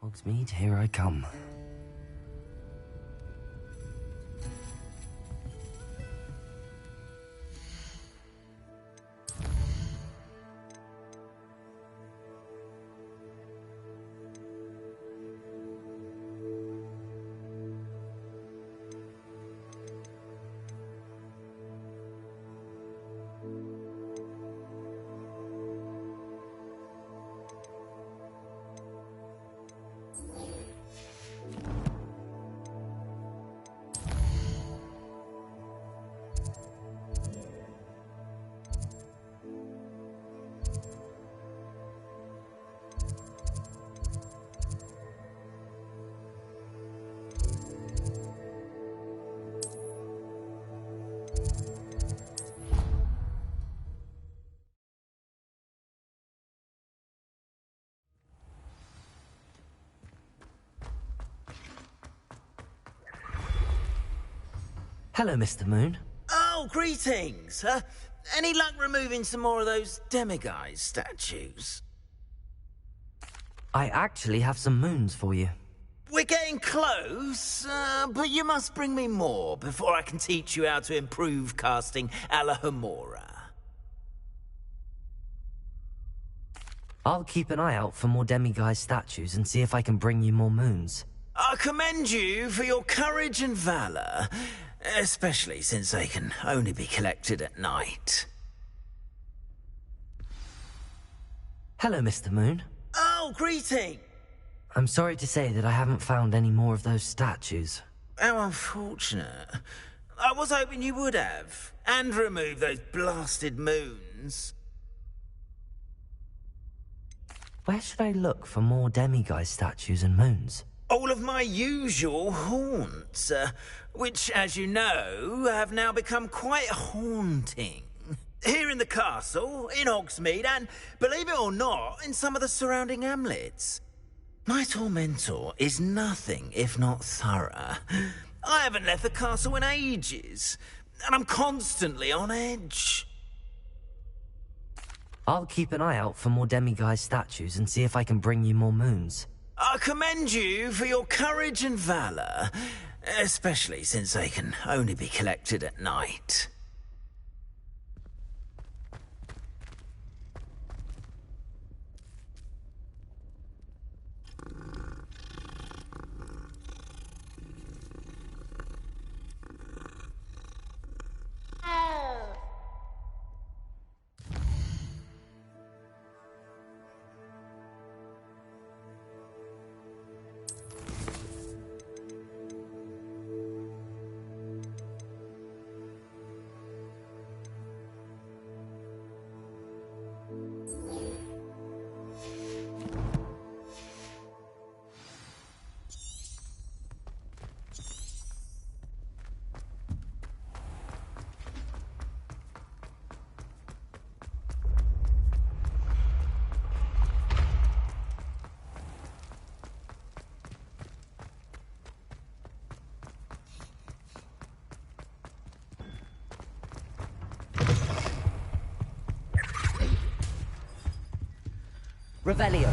Hogsmeade, here I come. Hello, Mr. Moon. Oh, greetings. Any luck removing some more of those demiguise statues? I actually have some moons for you. We're getting close, but you must bring me more before I can teach you how to improve casting Alohomora. I'll keep an eye out for more demiguise statues and see if I can bring you more moons. I commend you for your courage and valor, especially since they can only be collected at night. Hello, Mr. Moon. Oh, greeting! I'm sorry to say that I haven't found any more of those statues. How unfortunate. I was hoping you would have, and remove those blasted moons. Where should I look for more demiguise statues and moons? All of my usual haunts, which, as you know, have now become quite haunting. Here in the castle, in Hogsmeade, and, believe it or not, in some of the surrounding hamlets. My tormentor is nothing if not thorough. I haven't left the castle in ages, and I'm constantly on edge. I'll keep an eye out for more demiguise statues and see if I can bring you more moons. I commend you for your courage and valor, especially since they can only be collected at night. Revelio.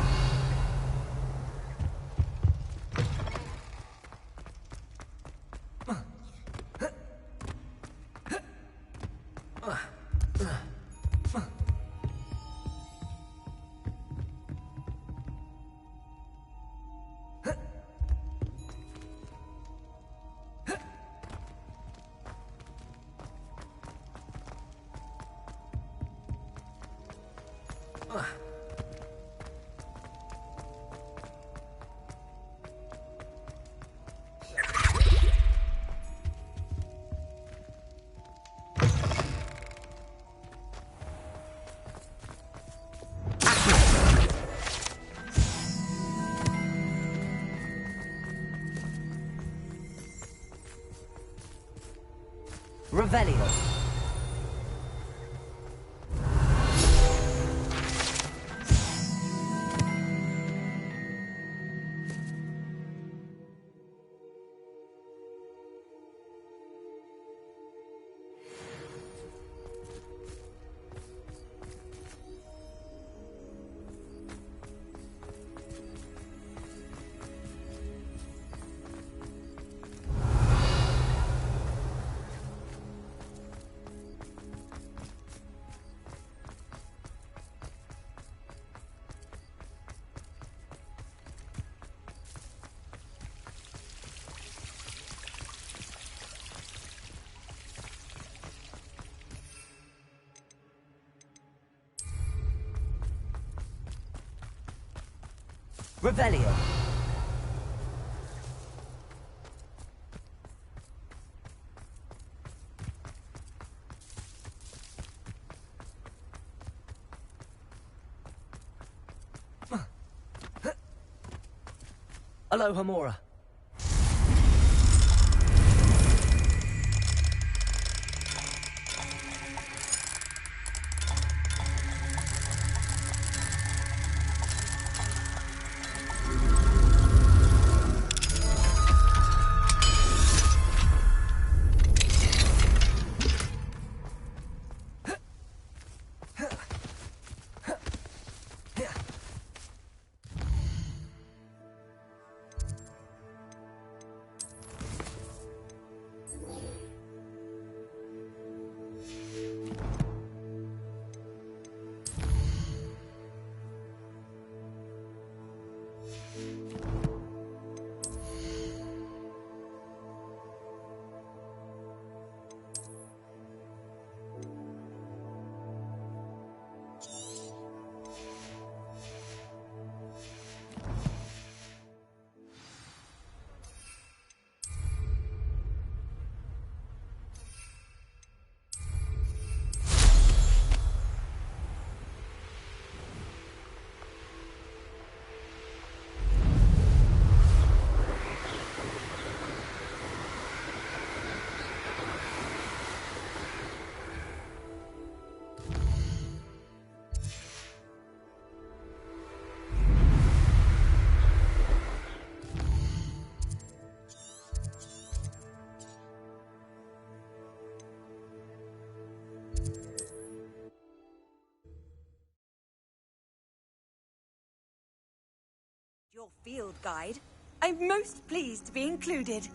Revelio. Revelio. Alohomora. Your field guide. I'm most pleased to be included.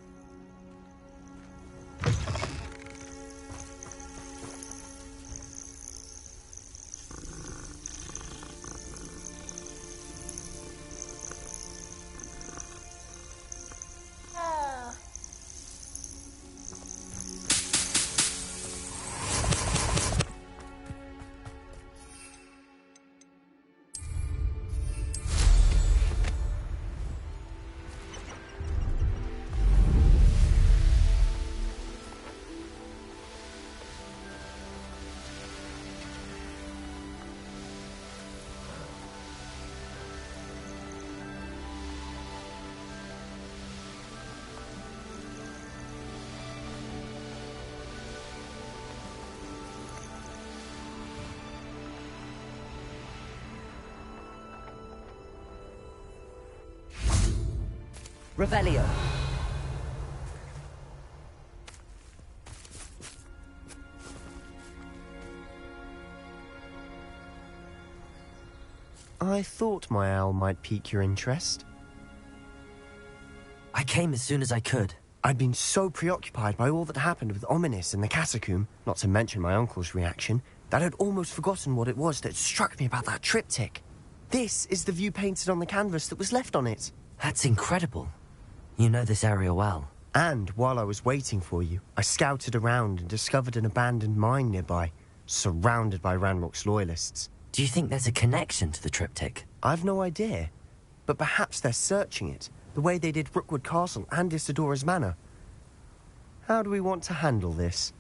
Revelio. I thought my owl might pique your interest. I came as soon as I could. I'd been so preoccupied by all that happened with Ominis and the catacomb, not to mention my uncle's reaction, that I'd almost forgotten what it was that struck me about that triptych. This is the view painted on the canvas that was left on it. That's incredible. You know this area well. And while I was waiting for you, I scouted around and discovered an abandoned mine nearby, surrounded by Ranrock's loyalists. Do you think there's a connection to the triptych? I've no idea, but perhaps they're searching it, the way they did Rookwood Castle and Isidora's Manor. How do we want to handle this?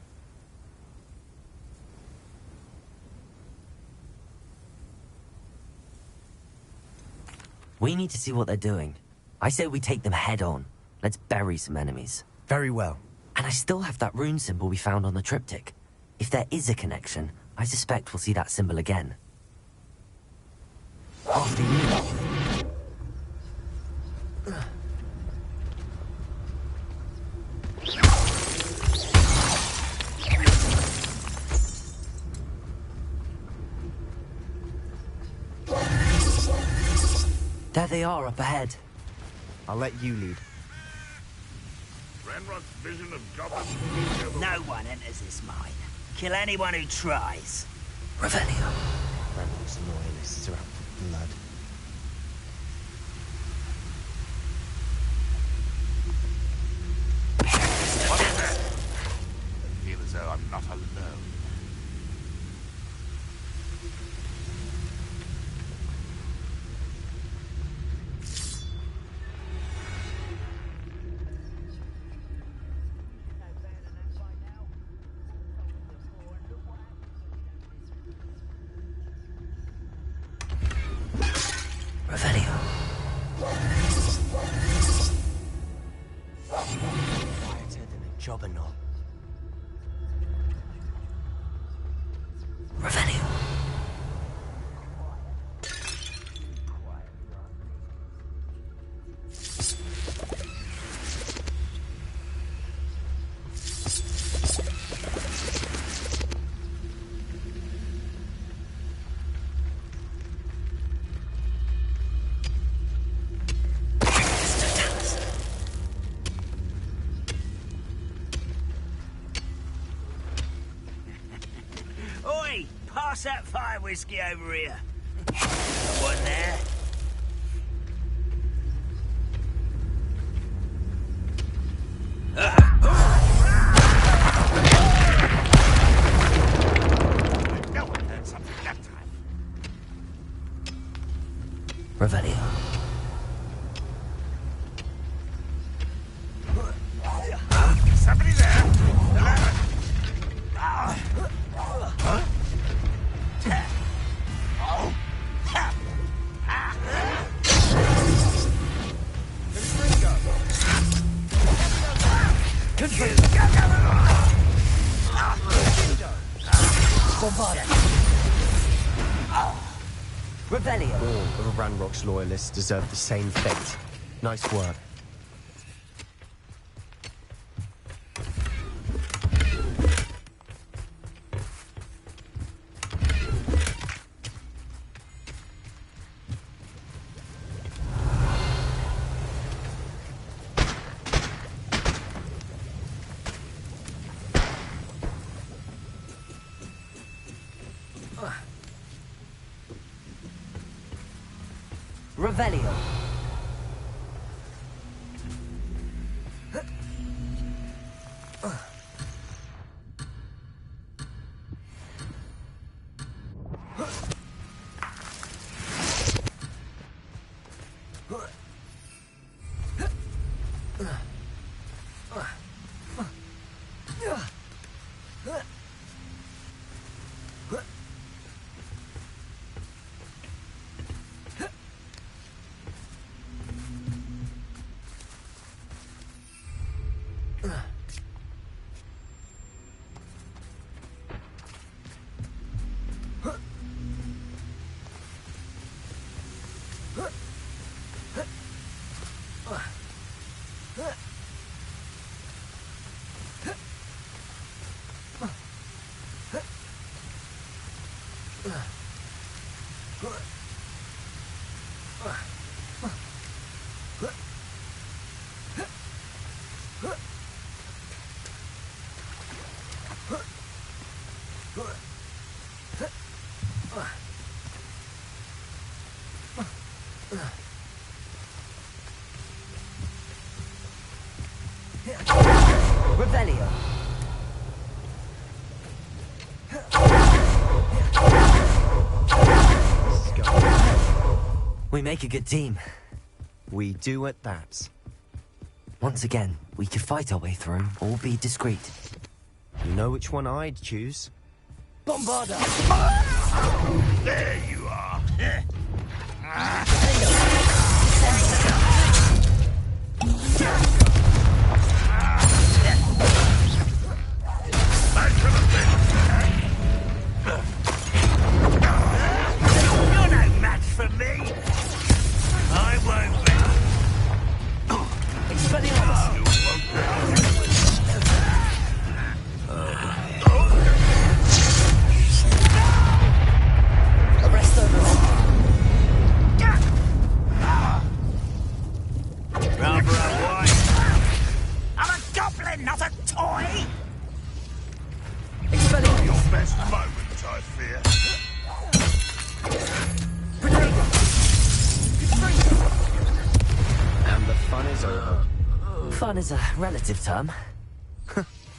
We need to see what they're doing. I say we take them head on. Let's bury some enemies. Very well. And I still have that rune symbol we found on the triptych. If there is a connection, I suspect we'll see that symbol again. After you. There they are up ahead. I'll let you lead. Ranrock's vision of goblins. No one enters this mine. Kill anyone who tries. Revelio. Ranrock's loyalists are out for blood. What is that? I feel as though I'm not alone. Jobberknoll. Revelio. Oi! Pass that fire whiskey over here. One there. No one heard something that time. Revelio. Somebody there! Revelio. All of Ranrock's loyalists deserve the same fate. Nice work. Revelio. Revelio. We make a good team. We do at that. Once again, we could fight our way through or be discreet. You know which one I'd choose? Bombarda! There you are. You're no match for me. I won't be. Expelliarmus! You won't be. Arresto Rather a wife. I'm a goblin, not a toy. Expelliarmus! Your best moment, I fear. And the fun is over. Fun is a relative term.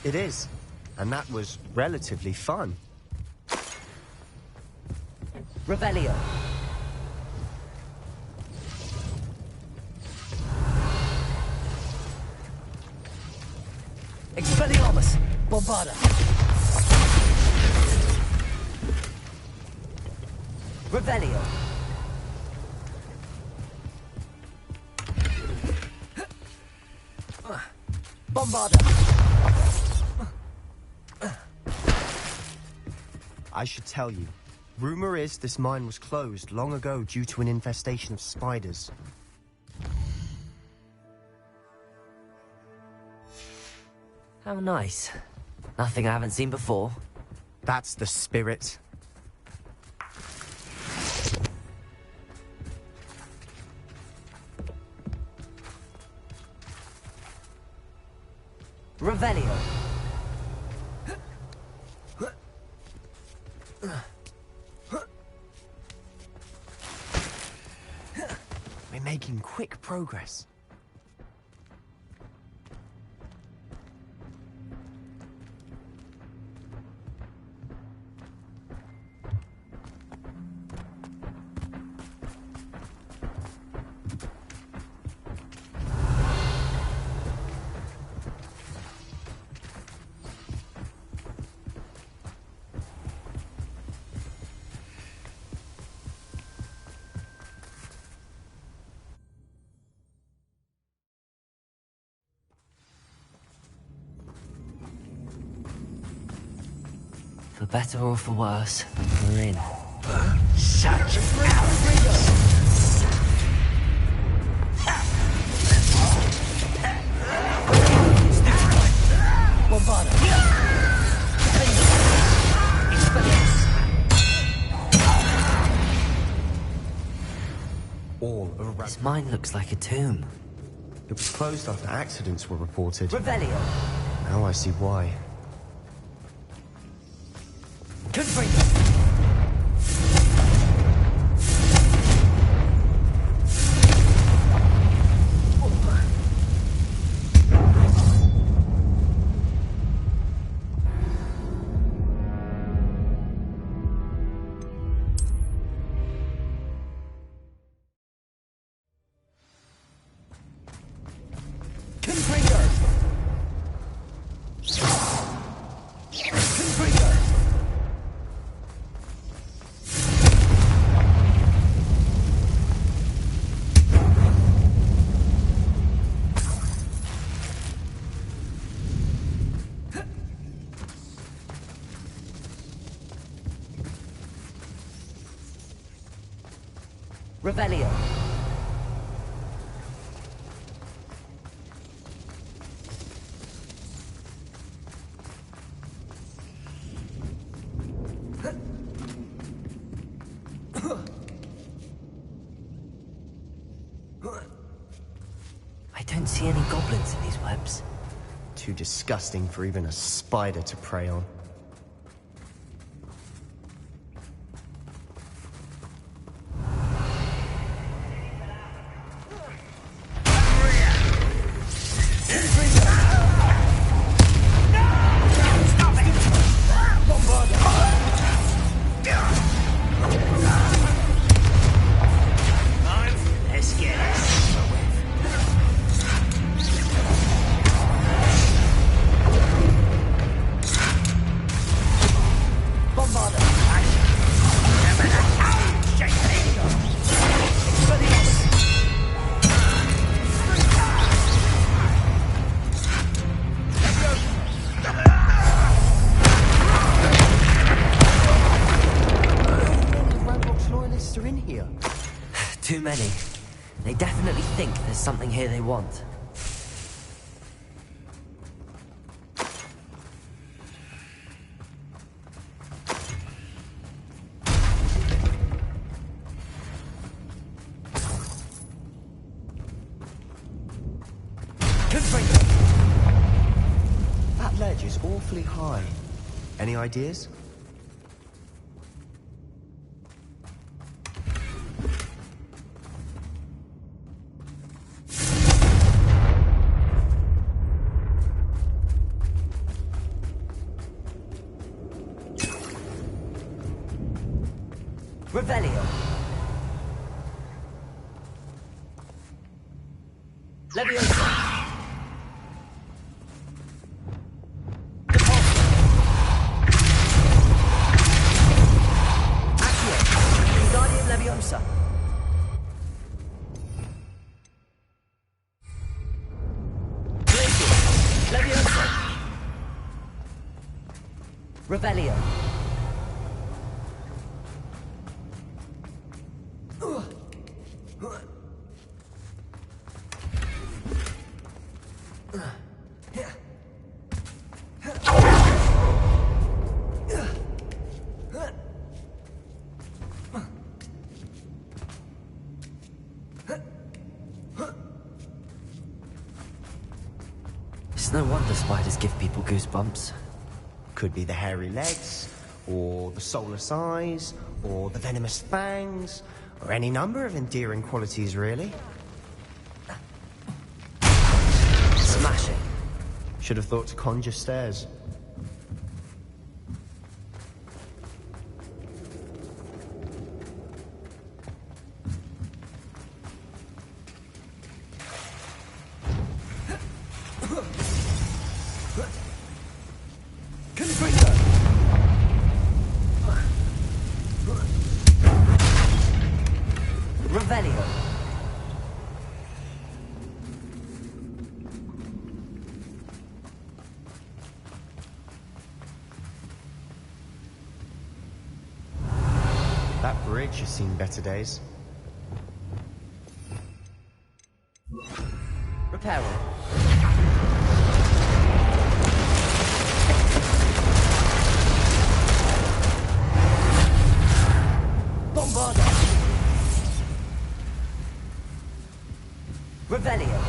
It is. And that was relatively fun. Revelio. Expelliarmus! Bombarda! Revelio. Bombarda! I should tell you. Rumor is this mine was closed long ago due to an infestation of spiders. How nice. Nothing I haven't seen before. That's the spirit. Revelio. We're making quick progress. For better or for worse, we're in. Such All around. This mine looks like a tomb. It was closed after accidents were reported. Revelio. Now I see why. Revelio. I don't see any goblins in these webs. Too disgusting for even a spider to prey on. Let's get it over with. Are in here. Too many. They definitely think there's something here they want. That ledge is awfully high. Any ideas? Revelio. Leviosa. Accio. Wingardium Leviosa. Glacius. Leviosa. Revelio. It's no wonder spiders give people goosebumps. Could be the hairy legs, or the soulless eyes, or the venomous fangs, or any number of endearing qualities, really. Smashing. Should have thought to conjure stairs. Revelio. That bridge has seen better days. Reparo. Bombarda. Revelio.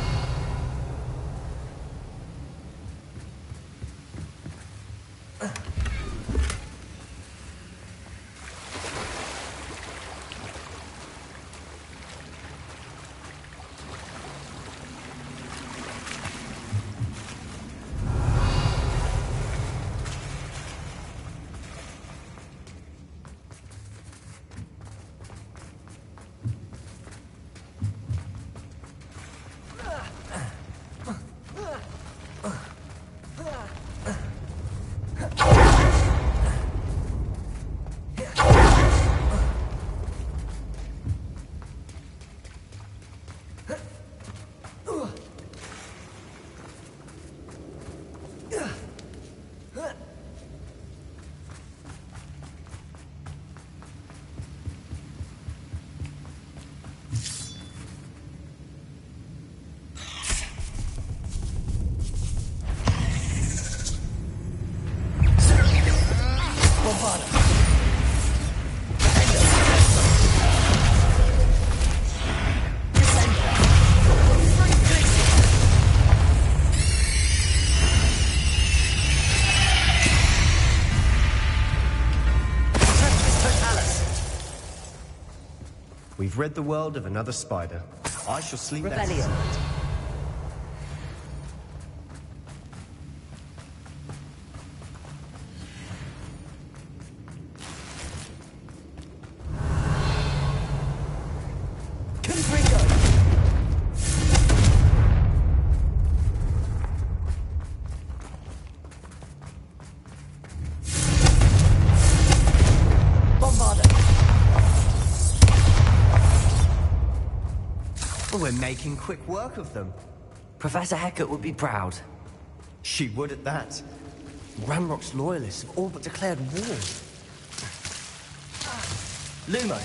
We've rid the world of another spider. I shall sleep better Revelio. tonight. Well, we're making quick work of them. Professor Hecat would be proud. She would at that. Ranrock's loyalists have all but declared war. Lumo.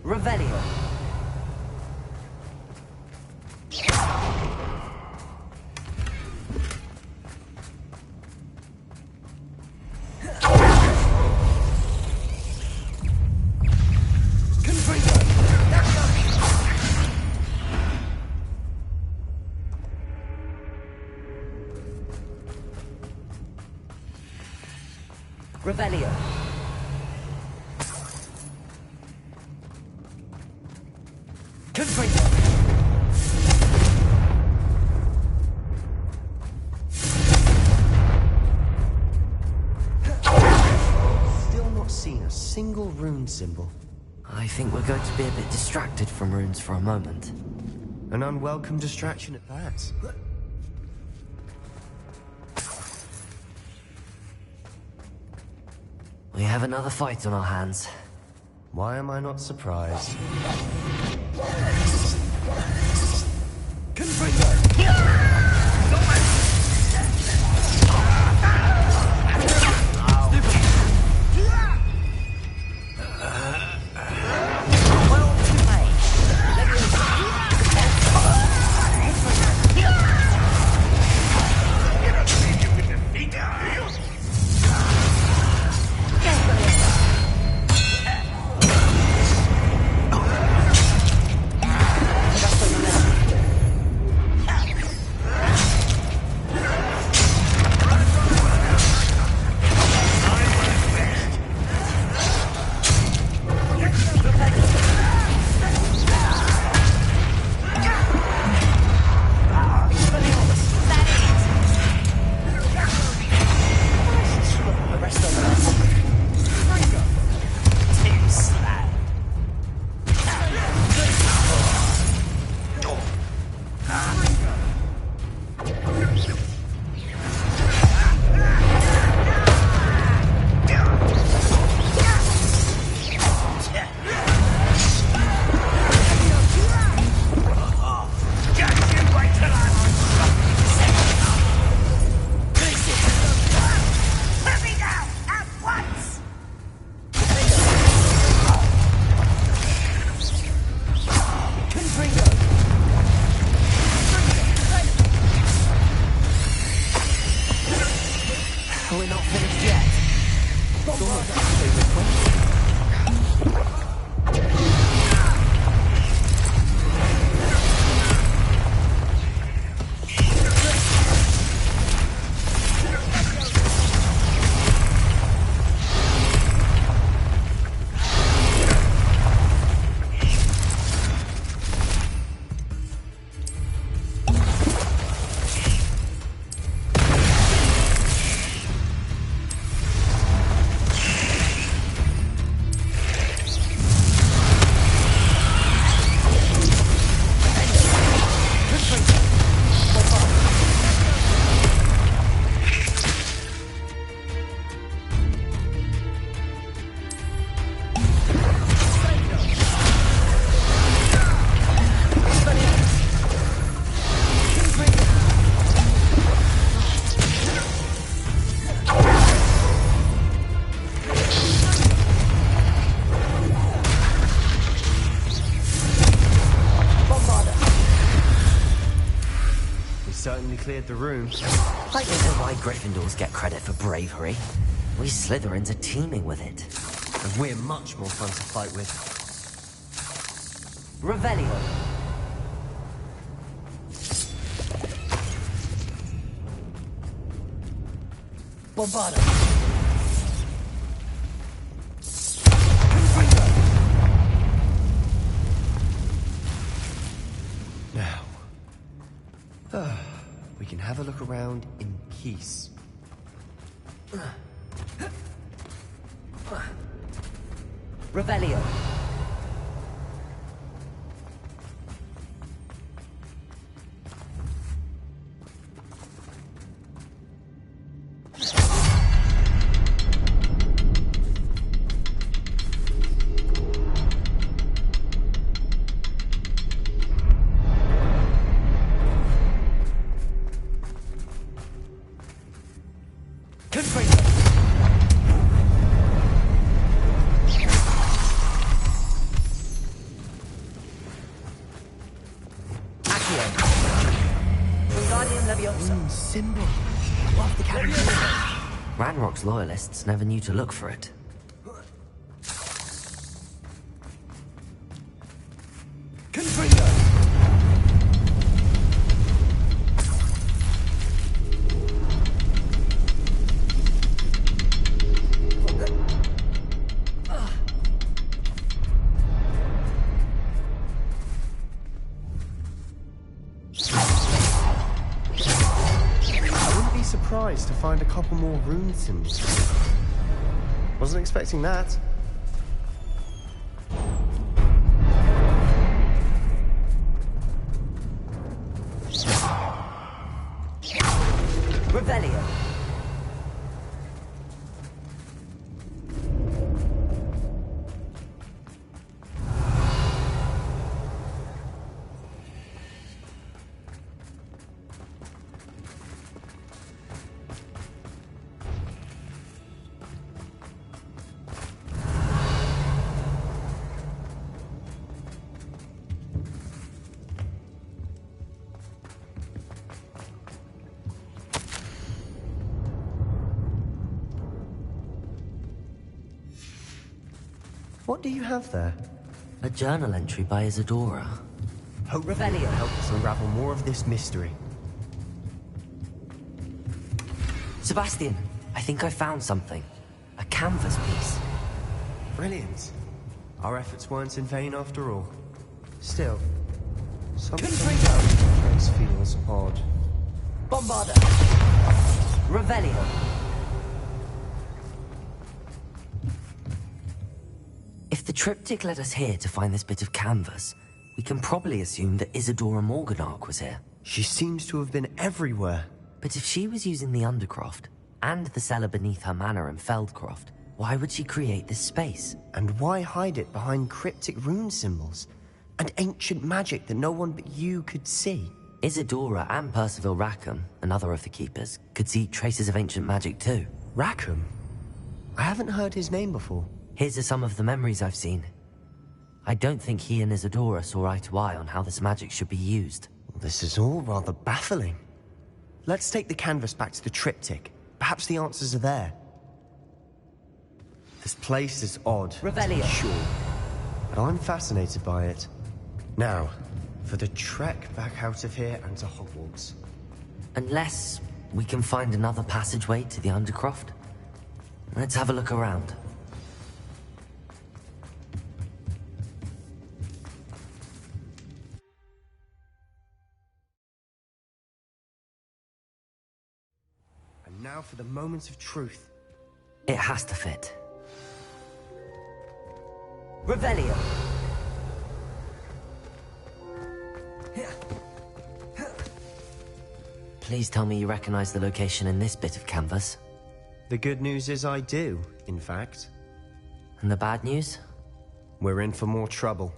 Revelio. Revelio. Confringo. Still not seen a single rune symbol. I think we're going to be a bit distracted from runes for a moment. An unwelcome distraction at that. We have another fight on our hands. Why am I not surprised? We're not finished yet. Certainly cleared the room. I don't know why Gryffindors get credit for bravery. We Slytherins are teeming with it. And we're much more fun to fight with. Revelio. Bombarda. Now, we can have a look around in peace. Revelio. Symbol. Off the cabin. Ranrock's loyalists never knew to look for it. is to find a couple more rune symbols. Wasn't expecting that. Revelio. What do you have there? A journal entry by Isadora. Hope Revelio help us unravel more of this mystery. Sebastian, I think I found something. A canvas piece. Brilliant. Our efforts weren't in vain after all. Still, something about the place feels odd. Bombarda. Revelio. If the triptych led us here to find this bit of canvas, we can probably assume that Isadora Morganach was here. She seems to have been everywhere. But if she was using the Undercroft, and the cellar beneath her manor in Feldcroft, why would she create this space? And why hide it behind cryptic rune symbols? And ancient magic that no one but you could see? Isadora and Percival Rackham, another of the Keepers, could see traces of ancient magic too. Rackham? I haven't heard his name before. His are some of the memories I've seen. I don't think he and Isadora saw eye to eye on how this magic should be used. This is all rather baffling. Let's take the canvas back to the triptych. Perhaps the answers are there. This place is odd, Revelio. sure, but I'm fascinated by it. Now, for the trek back out of here and to Hogwarts. Unless we can find another passageway to the Undercroft. Let's have a look around. And now for the moment of truth. It has to fit. Revelio. Please tell me you recognize the location in this bit of canvas. The good news is I do, in fact. And the bad news? We're in for more trouble.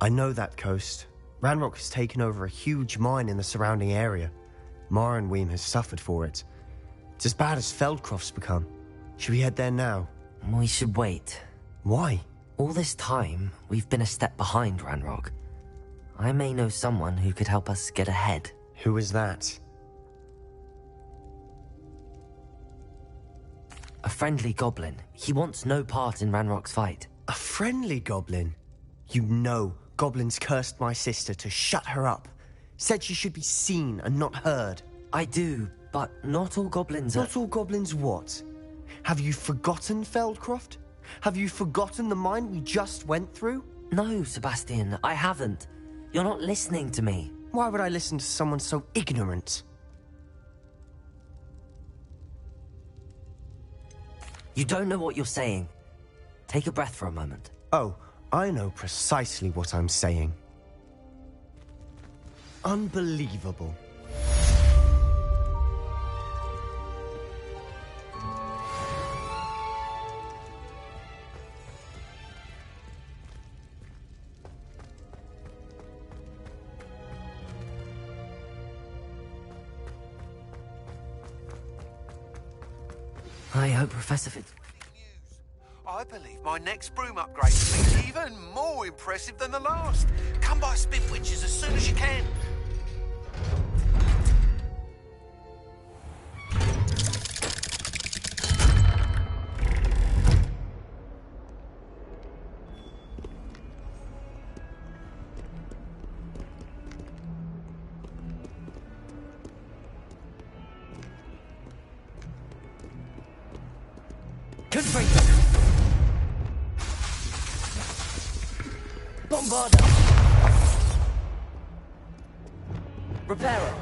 I know that coast. Ranrock has taken over a huge mine in the surrounding area. Morrowind has suffered for it. It's as bad as Feldcroft's become. Should we head there now? We should wait. Why? All this time, we've been a step behind Ranrock. I may know someone who could help us get ahead. Who is that? A friendly goblin. He wants no part in Ranrock's fight. A friendly goblin? You know, goblins cursed my sister to shut her up. Said she should be seen and not heard. I do, but not all goblins are... Not all goblins what? Have you forgotten Feldcroft? Have you forgotten the mine we just went through? No, Sebastian, I haven't. You're not listening to me. Why would I listen to someone so ignorant? You don't know what you're saying. Take a breath for a moment. Oh, I know precisely what I'm saying. Unbelievable. I hope Professor Fitz... I believe my next broom upgrade will be even more impressive than the last. Come by Spin Witches as soon as you can. Confringo! Bombarda! Reparo!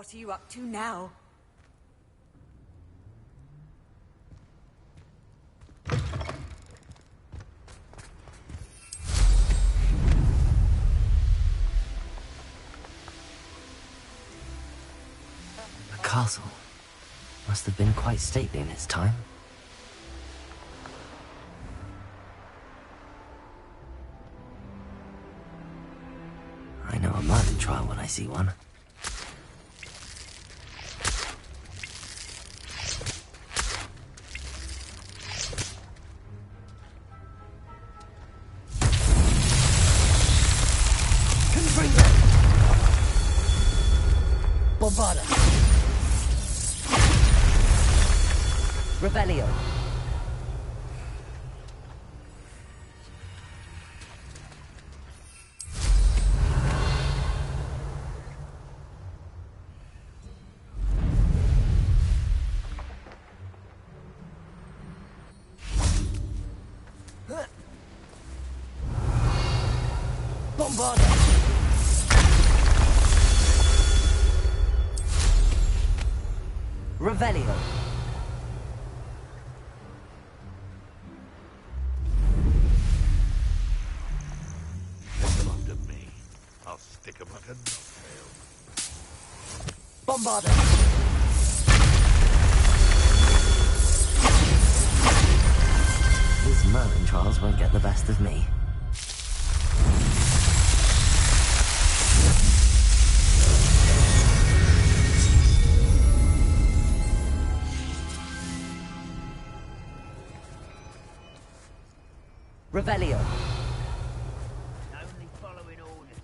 What are you up to now? The castle must have been quite stately in its time. I know a Merlin trial when I see one. Bombarda. Revelio. Bombarda. Revelio. Take them under me. I'll stick them like a knocktail. Bombarda. These Merlin trials won't get the best of me. Revelio. Only following orders.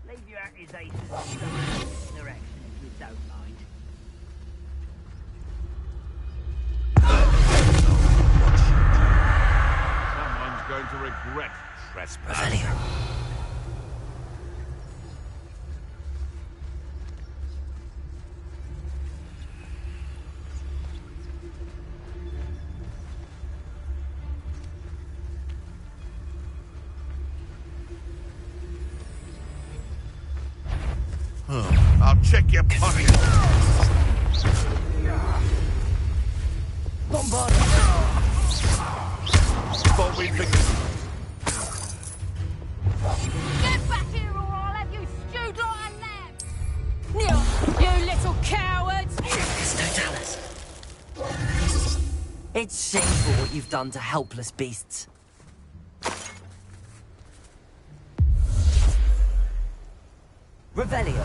Leave your accusations in the direction if you don't mind. Someone's going to regret trespass. Revelio. I'll check your pocket. Bombarda. Thought we'd pick Get back here or I'll have you stewed like a lamb! Neil, you little cowards! It's shameful what you've done to helpless beasts. Revelio.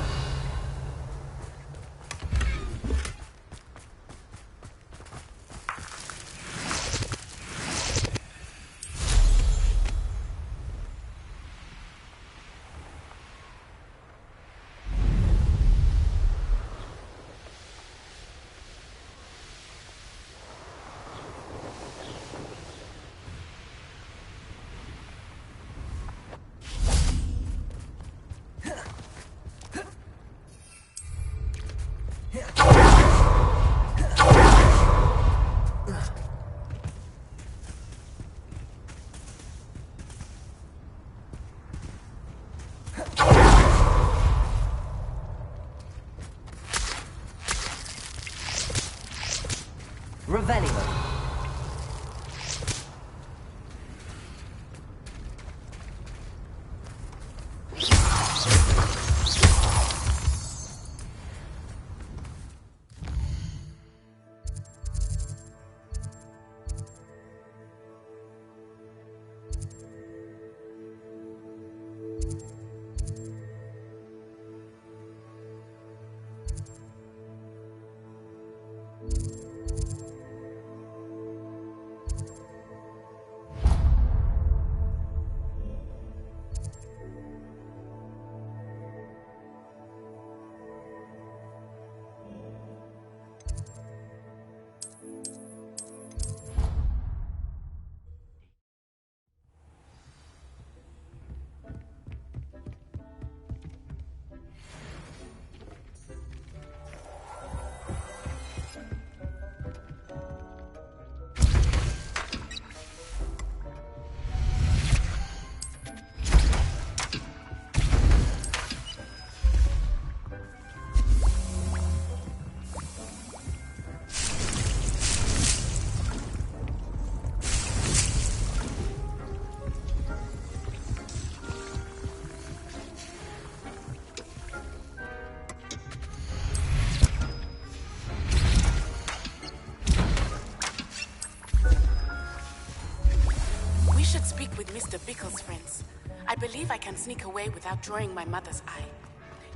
We should speak with Mr. Bickle's friends. I believe I can sneak away without drawing my mother's eye.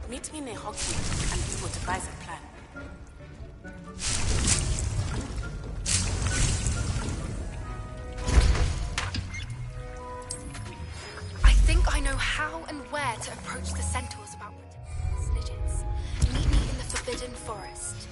Meet me near Hogsmeade and we will devise a plan. I think I know how and where to approach the centaurs about protecting the Snidgets. Meet me in the Forbidden Forest.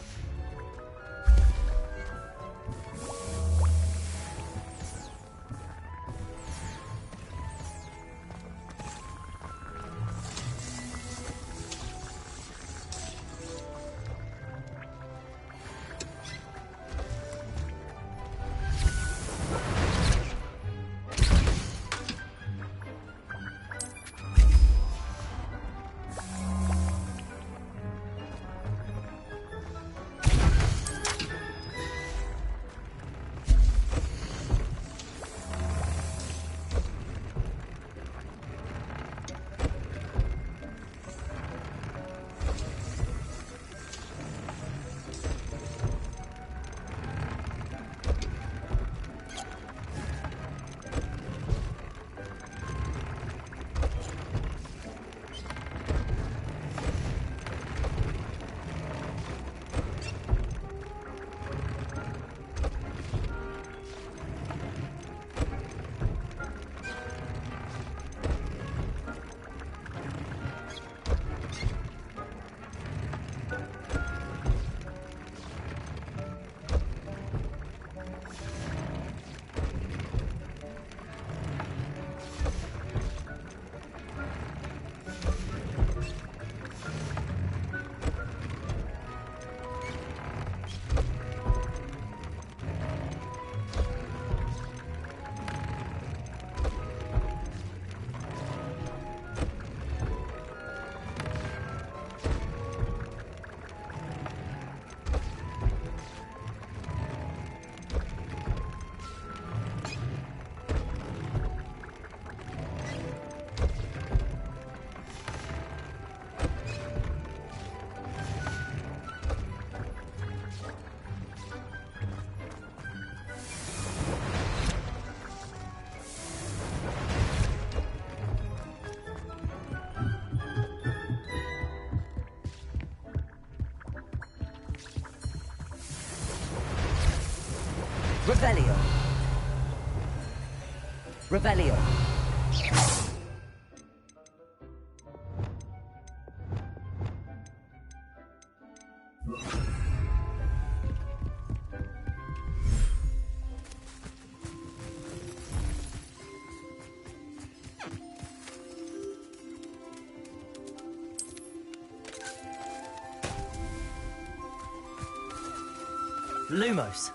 Revelio. Revelio. Lumos.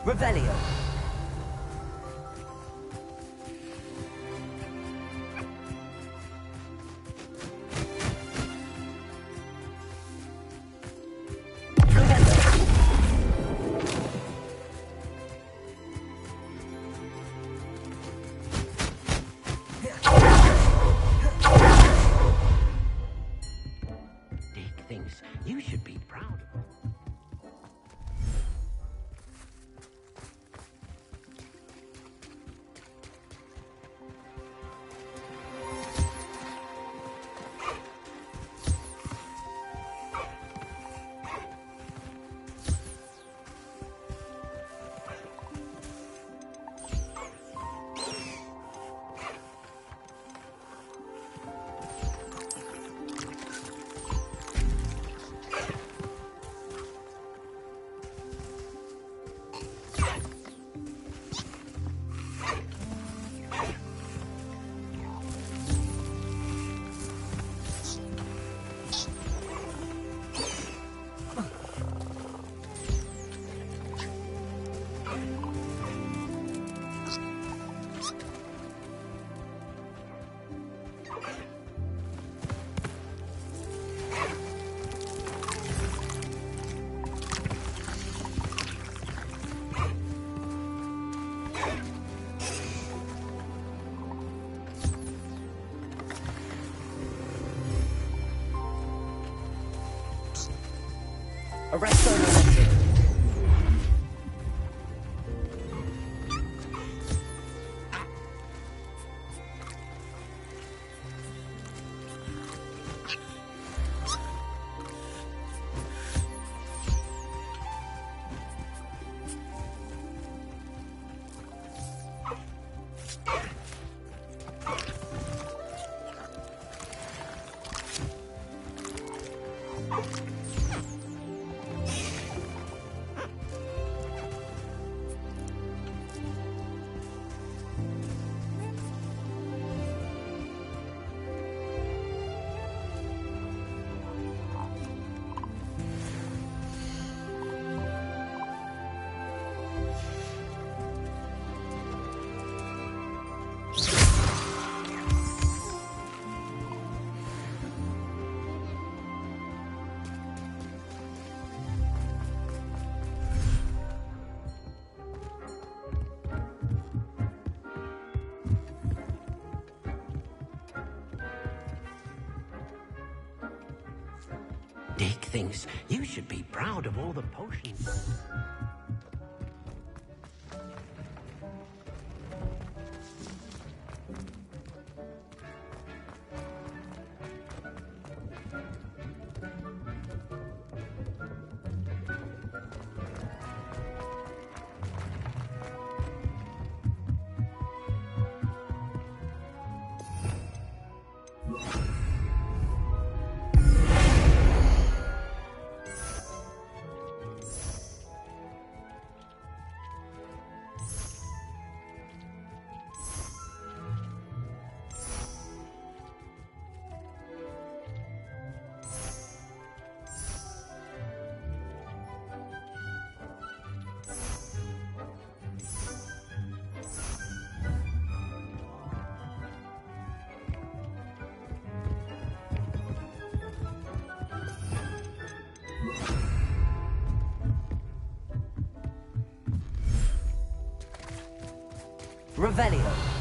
Revelio. Dick thinks you should be proud of him. Arresto elected. Dick thinks you should be proud of all the potions. Revelio.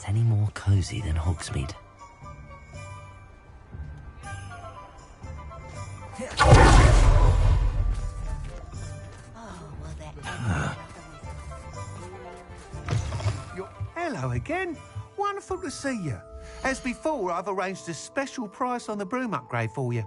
get any more cozy than Hogsmeade. Hello again. Wonderful to see you. As before, I've arranged a special price on the broom upgrade for you.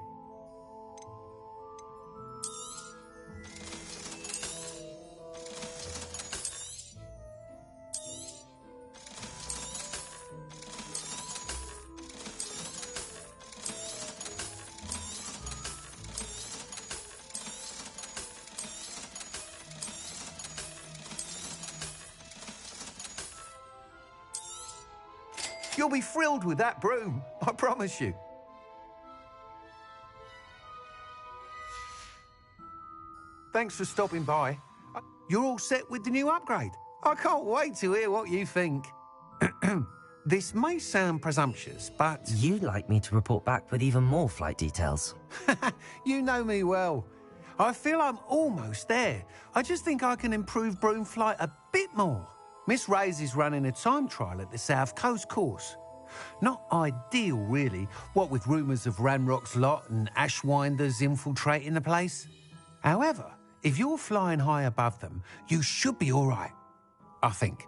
You'll be thrilled with that broom, I promise you. Thanks for stopping by. You're all set with the new upgrade. I can't wait to hear what you think. This may sound presumptuous, but... You'd like me to report back with even more flight details. You know me well. I feel I'm almost there. I just think I can improve broom flight a bit more. Miss Reyes is running a time trial at the South Coast course. Not ideal, really, what with rumours of Ranrock's lot and Ashwinders infiltrating the place. However, if you're flying high above them, you should be all right, I think.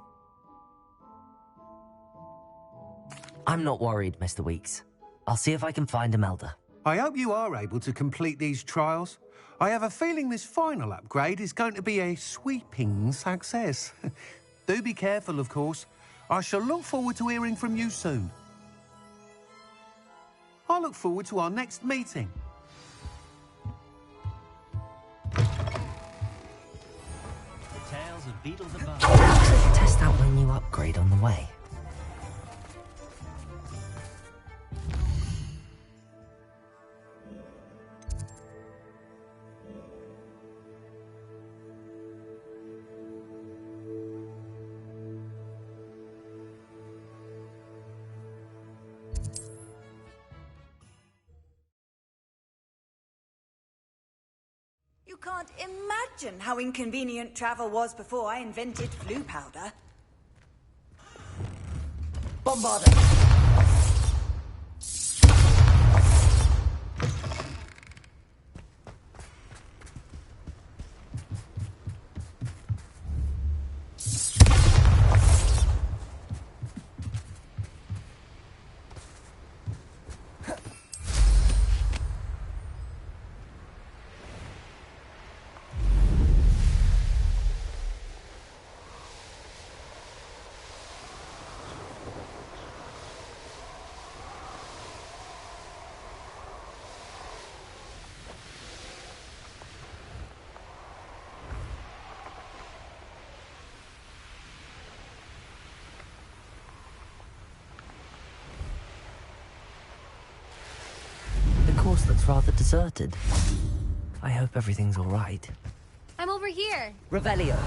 I'm not worried, Mr. Weeks. I'll see if I can find Imelda. I hope you are able to complete these trials. I have a feeling this final upgrade is going to be a sweeping success. Do be careful, of course. I shall look forward to hearing from you soon. I look forward to our next meeting. Tales of Beetles above. Test out my new upgrade on the way. You can't imagine how inconvenient travel was before I invented flu powder. Bombarda! The course looks rather deserted. I hope everything's all right. I'm over here. Revelio.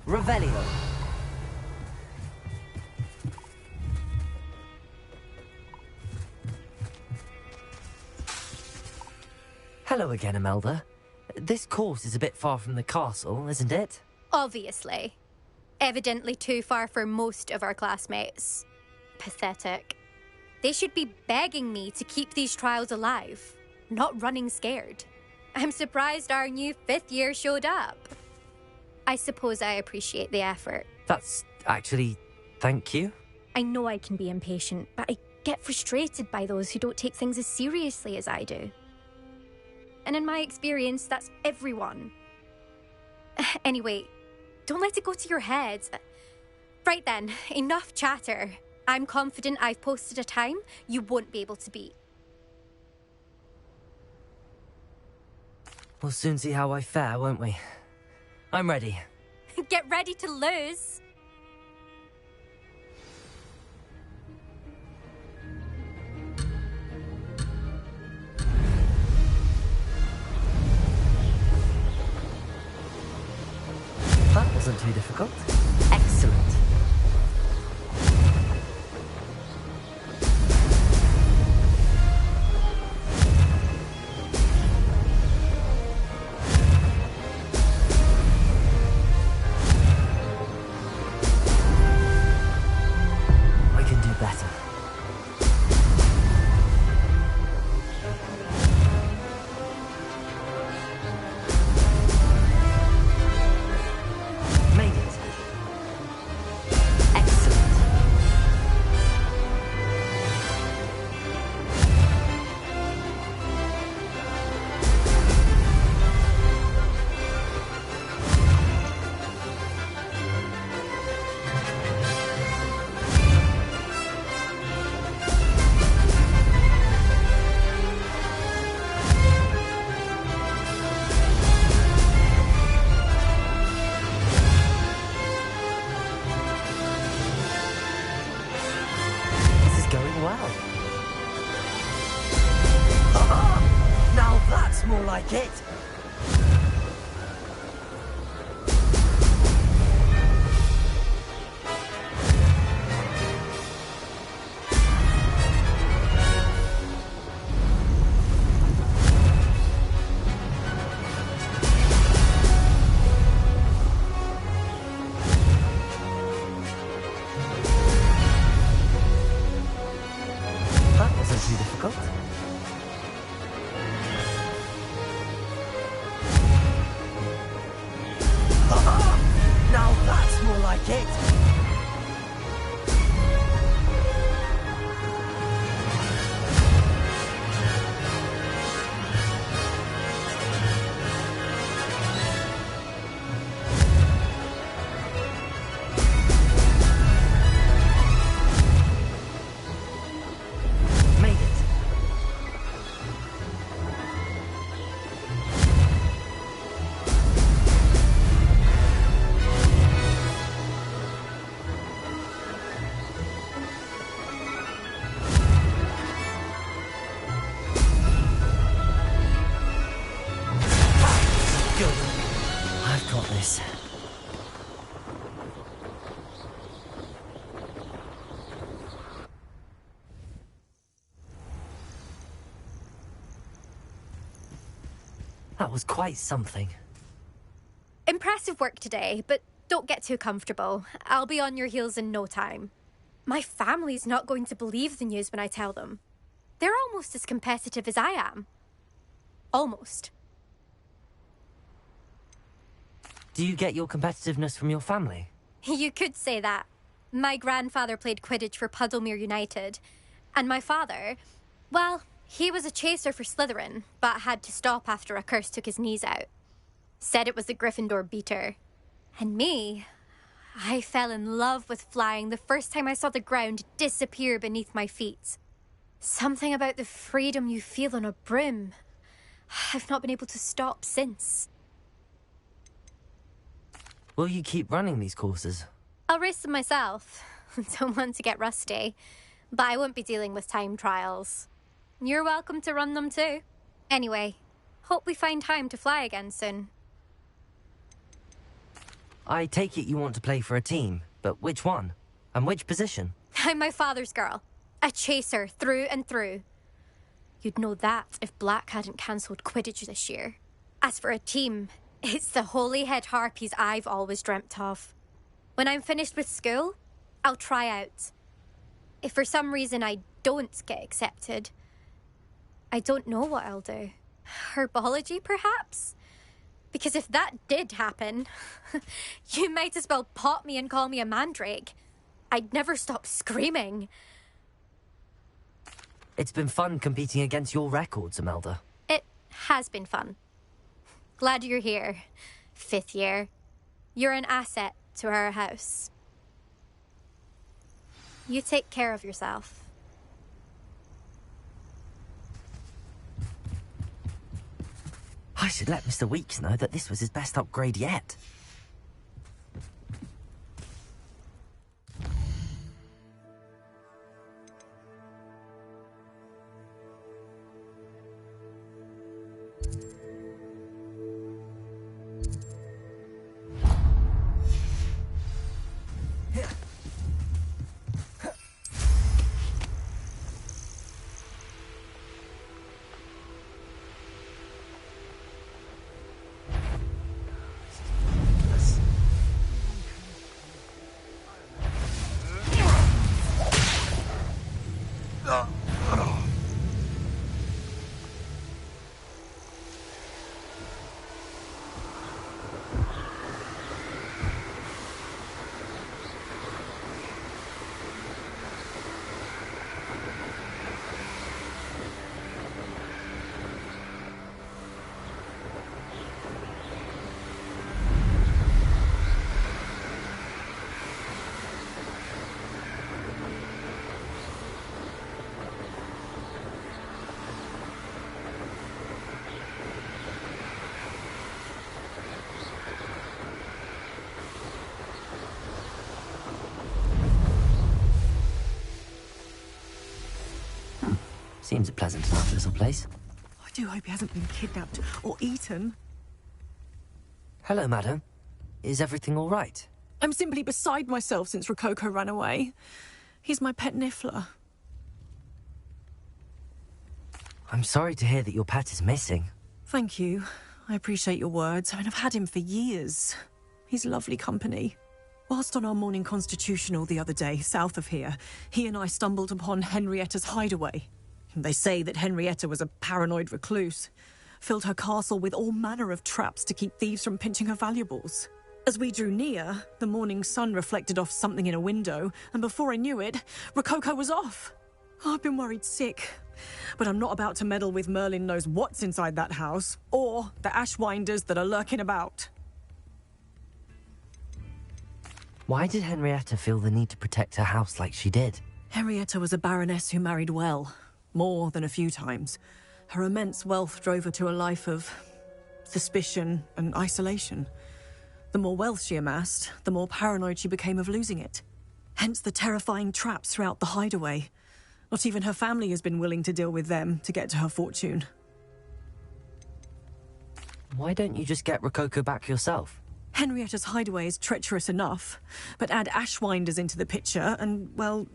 Revelio. Hello again, Imelda. This course is a bit far from the castle, isn't it? Obviously. Evidently too far for most of our classmates. Pathetic. They should be begging me to keep these trials alive, not running scared. I'm surprised our new 5th year showed up. I suppose I appreciate the effort. That's actually... thank you. I know I can be impatient, but I get frustrated by those who don't take things as seriously as I do. And in my experience, that's everyone. Anyway, don't let it go to your head. Right then, enough chatter. I'm confident I've posted a time you won't be able to beat. We'll soon see how I fare, won't we? I'm ready. Get ready to lose. wasn't too difficult. Excellent. I can do better. Made it. Excellent. This is going well. Now that's more like it. That wasn't too difficult. Now that's more like it. Made it. Good. I've got this. That was quite something. Impressive work today, but don't get too comfortable. I'll be on your heels in no time. My family's not going to believe the news when I tell them. They're almost as competitive as I am. Almost. Do you get your competitiveness from your family? You could say that. My grandfather played Quidditch for Puddlemere United. And my father, well, he was a chaser for Slytherin, but had to stop after a curse took his knees out. Said it was the Gryffindor beater. And me, I fell in love with flying the first time I saw the ground disappear beneath my feet. Something about the freedom you feel on a broom. I've not been able to stop since. Will you keep running these courses? I'll race them myself. Don't want to get rusty. But I won't be dealing with time trials. You're welcome to run them too. Anyway, hope we find time to fly again soon. I take it you want to play for a team, but which one? And which position? I'm my father's girl. A chaser through and through. You'd know that if Black hadn't cancelled Quidditch this year. As for a team, it's the Holyhead Harpies I've always dreamt of. When I'm finished with school, I'll try out. If for some reason I don't get accepted, I don't know what I'll do. Herbology, perhaps? Because if that did happen, you might as well pop me and call me a mandrake. I'd never stop screaming. It's been fun competing against your records, Imelda. It has been fun. Glad you're here. 5th year. You're an asset to our house. You take care of yourself. I should let Mr. Weeks know that this was his best upgrade yet. Seems a pleasant enough little place. I do hope he hasn't been kidnapped or eaten. Hello, madam. Is everything all right? I'm simply beside myself since Rococo ran away. He's my pet Niffler. I'm sorry to hear that your pet is missing. Thank you. I appreciate your words. I mean, I've had him for years. He's lovely company. Whilst on our morning constitutional the other day, south of here, he and I stumbled upon Henrietta's hideaway. They say that Henrietta was a paranoid recluse, filled her castle with all manner of traps to keep thieves from pinching her valuables. As we drew near, the morning sun reflected off something in a window, and before I knew it, Rococo was off. I've been worried sick, but I'm not about to meddle with Merlin knows what's inside that house, or the Ashwinders that are lurking about. Why did Henrietta feel the need to protect her house like she did? Henrietta was a baroness who married well, more than a few times. Her immense wealth drove her to a life of suspicion and isolation. The more wealth she amassed, the more paranoid she became of losing it. Hence the terrifying traps throughout the hideaway. Not even her family has been willing to deal with them to get to her fortune. Why don't you just get Rococo back yourself? Henrietta's hideaway is treacherous enough, but add Ashwinders into the picture and, well,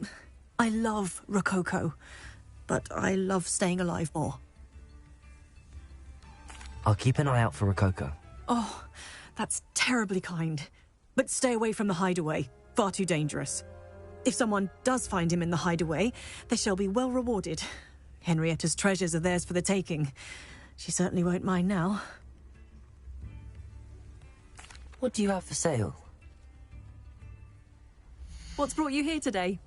I love Rococo, but I love staying alive more. I'll keep an eye out for Rococo. Oh, that's terribly kind. But stay away from the hideaway. Far too dangerous. If someone does find him in the hideaway, they shall be well rewarded. Henrietta's treasures are theirs for the taking. She certainly won't mind now. What do you have for sale? What's brought you here today?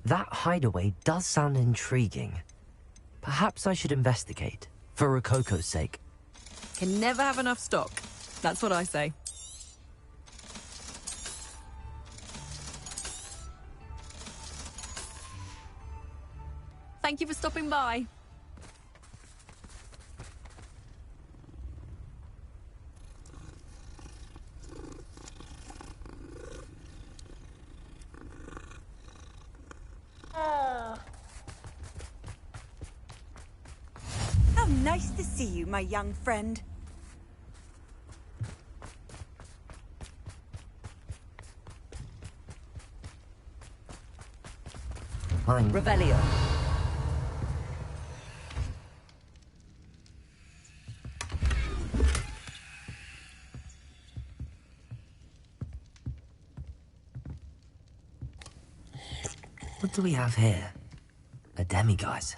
That hideaway does sound intriguing. Perhaps I should investigate, for Rococo's sake. Can never have enough stock. That's what I say. Thank you for stopping by. How nice to see you, my young friend. Fine. Revelio. What do we have here? A demiguise.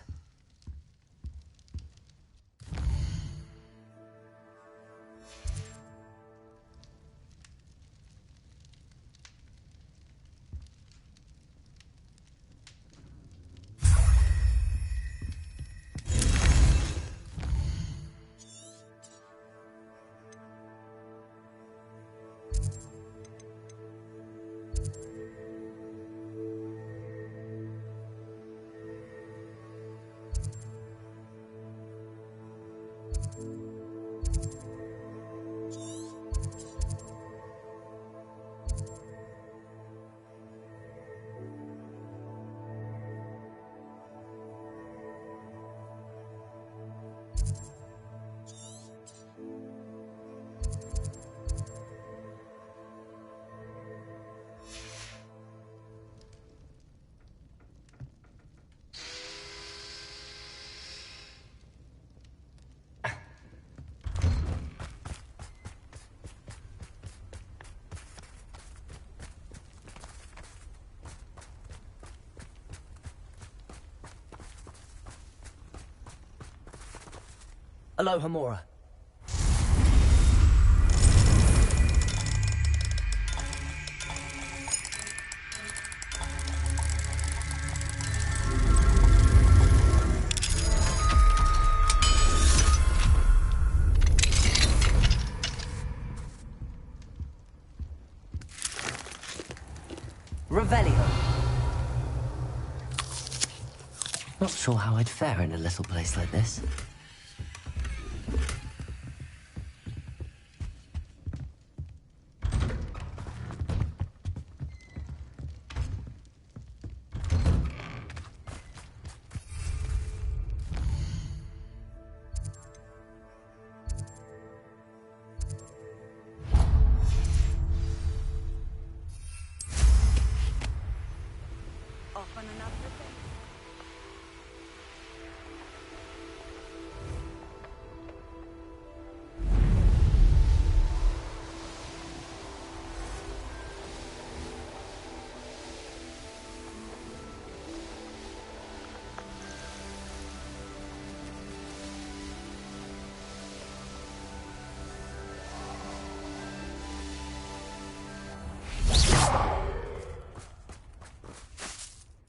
Aloha Mora. Revelio. Not sure how I'd fare in a little place like this.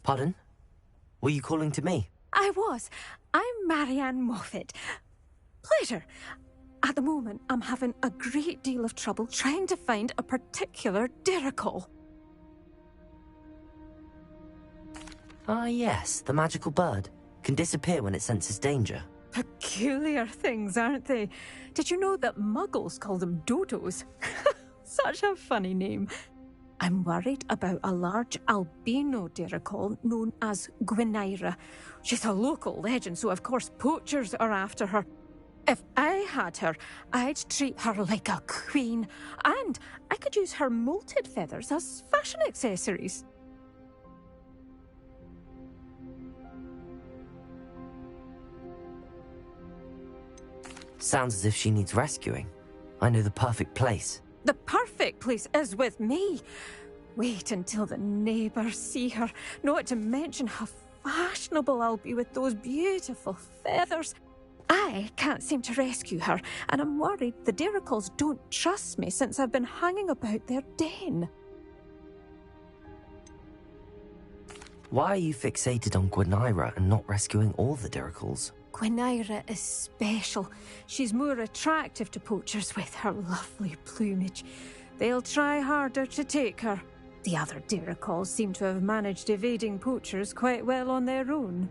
Pardon? Were you calling to me? I was. I'm Marianne Moffat. Pleasure. At the moment, I'm having a great deal of trouble trying to find a particular Diricol. Ah, yes, the magical bird. Can disappear when it senses danger. Peculiar things, aren't they? Did you know that muggles call them dodos? Such a funny name. I'm worried about a large albino Diricol known as Gwynaira. She's a local legend, so of course poachers are after her. If I had her, I'd treat her like a queen, and I could use her molted feathers as fashion accessories. Sounds as if she needs rescuing. I know the perfect place. The perfect place is with me. Wait until the neighbours see her, not to mention how fashionable I'll be with those beautiful feathers. I can't seem to rescue her, and I'm worried the Diricols don't trust me since I've been hanging about their den. Why are you fixated on Gwynaira and not rescuing all the Diricols? Gwynaira is special. She's more attractive to poachers with her lovely plumage. They'll try harder to take her. The other Diricols seem to have managed evading poachers quite well on their own.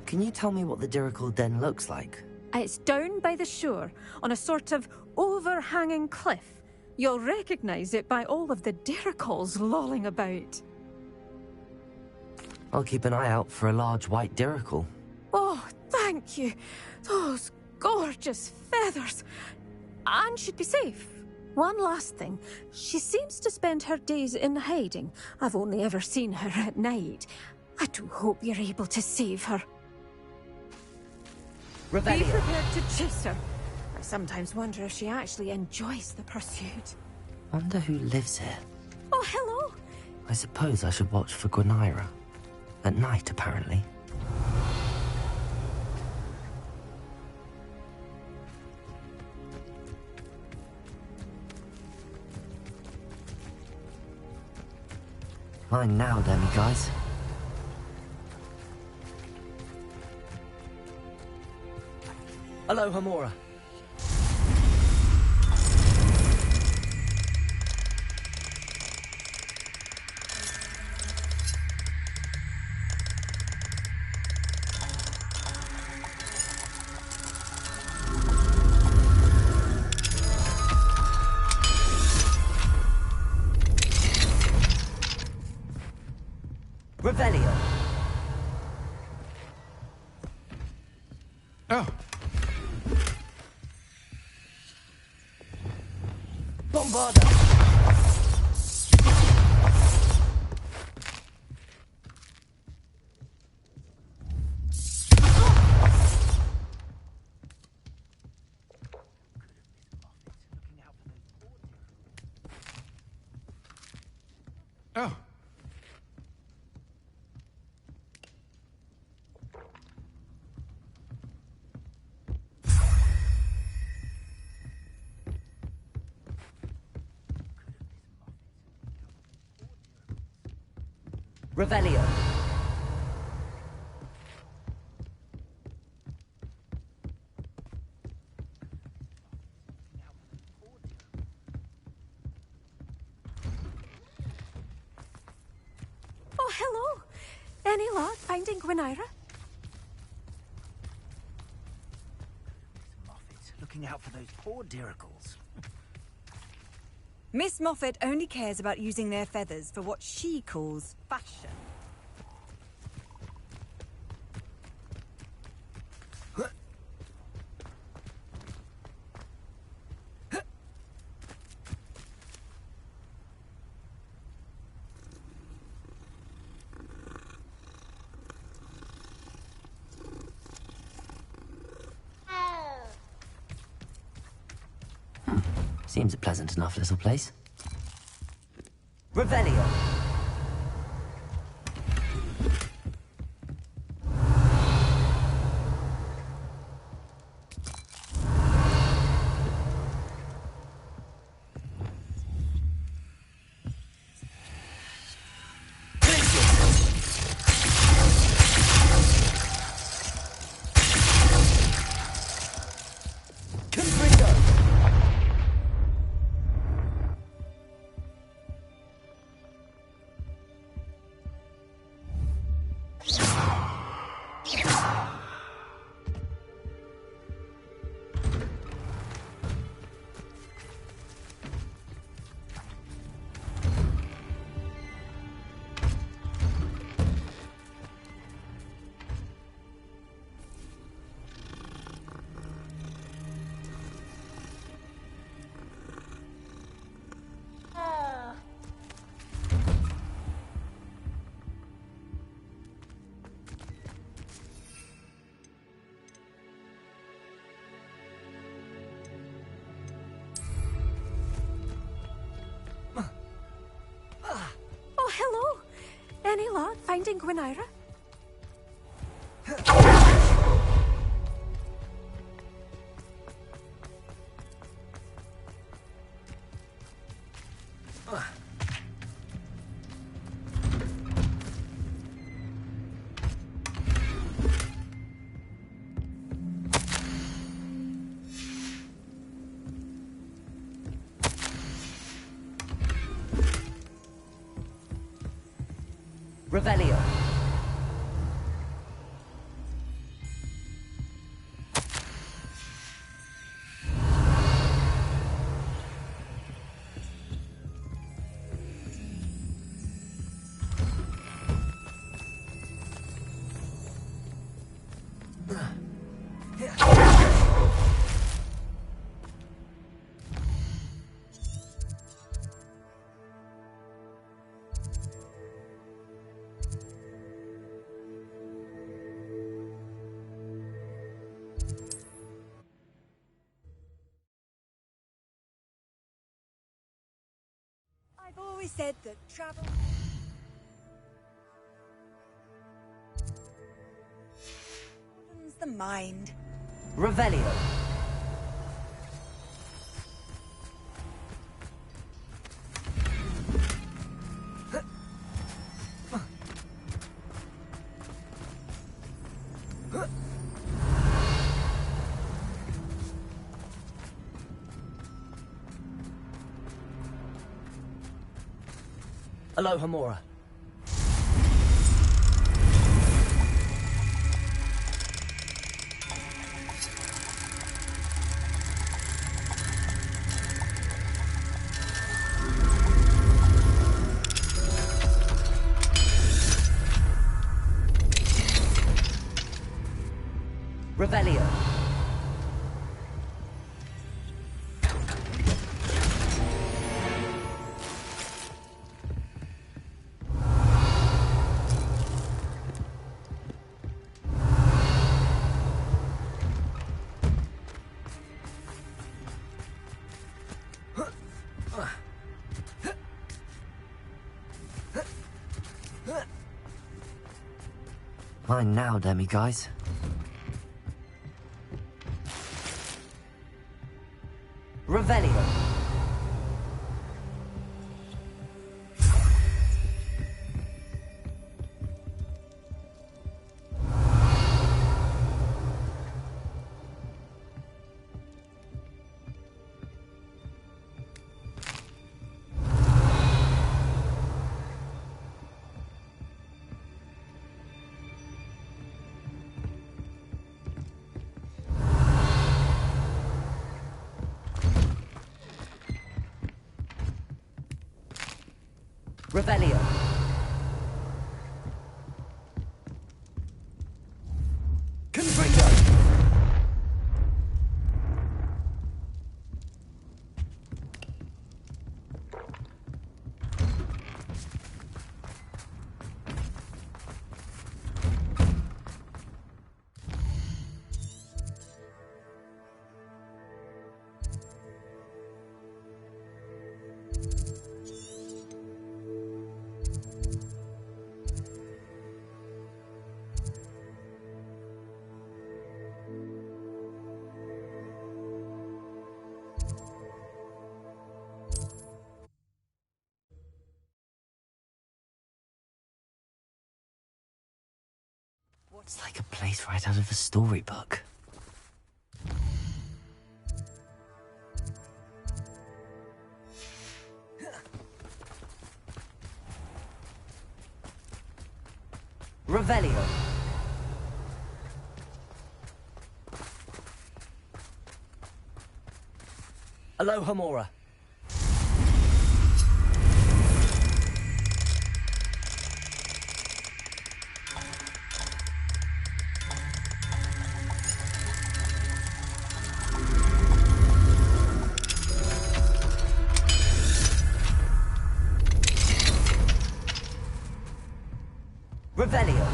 Can you tell me what the Diricol den looks like? It's down by the shore, on a sort of overhanging cliff. You'll recognise it by all of the Diricols lolling about. I'll keep an eye out for a large white Diricol. Oh, thank you. Those gorgeous feathers. And she'd be safe. One last thing. She seems to spend her days in hiding. I've only ever seen her at night. I do hope you're able to save her. Be prepared to chase her. I sometimes wonder if she actually enjoys the pursuit. Wonder who lives here. Oh, hello. I suppose I should watch for Gwynaira. At night, apparently. Fine now, demiguys. Hello, Hamura. Revelio. Oh. Bombarda. Oh. Revelio. Oh, hello. Any luck finding Gwynaira? Moffat, looking out for those poor Diricols. Miss Moffat only cares about using their feathers for what she calls fashion. Seems a pleasant enough little place. Revelio. Any luck finding Gwynaira? Revelio. I've always said that travel... broadens the mind. Revelio. Alohomora. Revelio. Mine now, demi guys. Revelio. Revelio. Confringo! It's like a place right out of a storybook. Revelio. Alohomora. Revelio.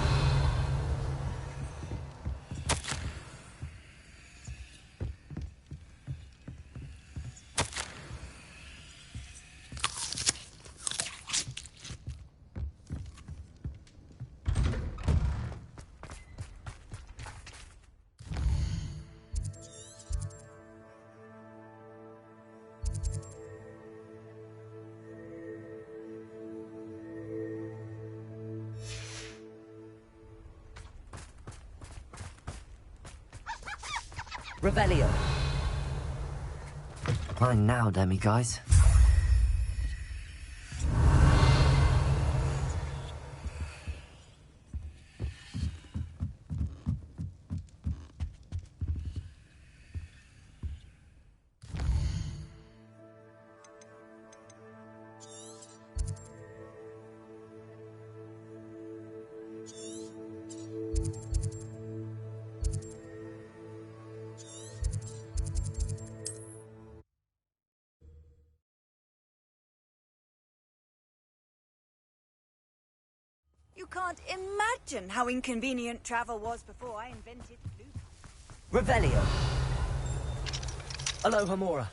Revelio. Fine now, Demi guys. You can't imagine how inconvenient travel was before I invented Floo. Revelio. Alohomora.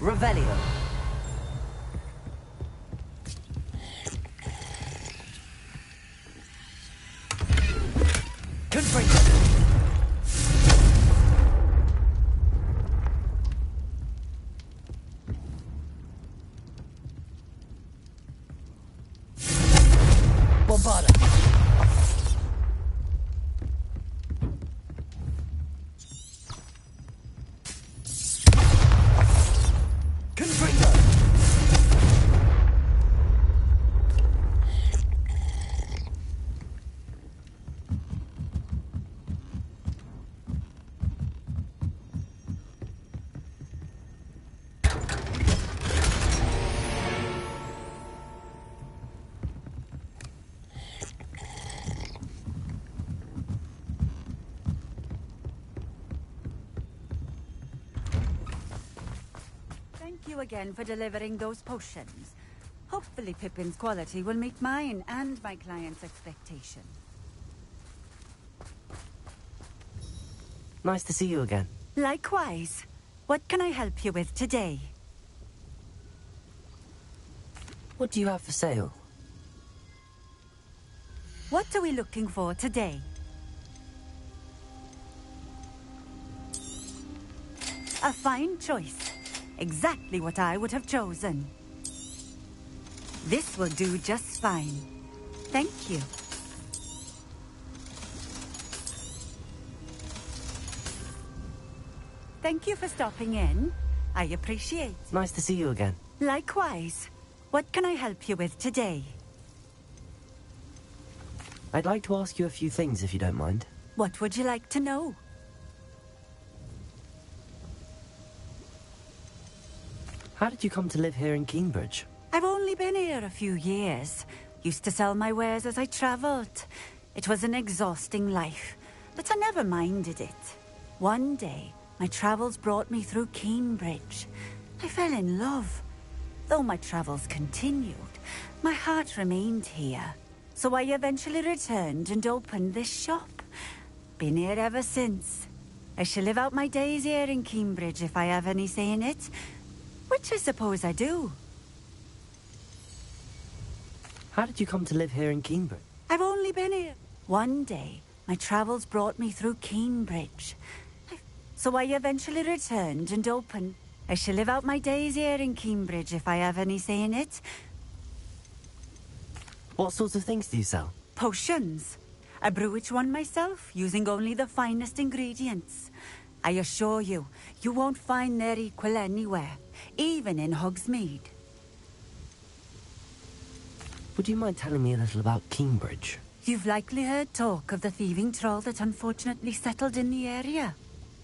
Revelio. Confringo. Bombarda. Confringo. Thank you again for delivering those potions. Hopefully Pippin's quality will meet mine and my client's expectation. Nice to see you again. Likewise. What can I help you with today? What do you have for sale? What are we looking for today? A fine choice. Exactly what I would have chosen. This will do just fine. Thank you. Thank you for stopping in. I appreciate. Nice to see you again. Likewise. What can I help you with today? I'd like to ask you a few things if you don't mind. What would you like to know? How did you come to live here in Cambridge? I've only been here a few years. Used to sell my wares as I travelled. It was an exhausting life, but I never minded it. One day, my travels brought me through Cambridge. I fell in love. Though my travels continued, my heart remained here. So I eventually returned and opened this shop. Been here ever since. I shall live out my days here in Cambridge if I have any say in it. Which I suppose I do. How did you come to live here in Cambridge? I've only been here. One day, my travels brought me through Cambridge. So I eventually returned and opened. I shall live out my days here in Cambridge if I have any say in it. What sorts of things do you sell? Potions. I brew each one myself, using only the finest ingredients. I assure you, you won't find their equal anywhere, even in Hogsmeade. Would you mind telling me a little about Cambridge? You've likely heard talk of the thieving troll that unfortunately settled in the area.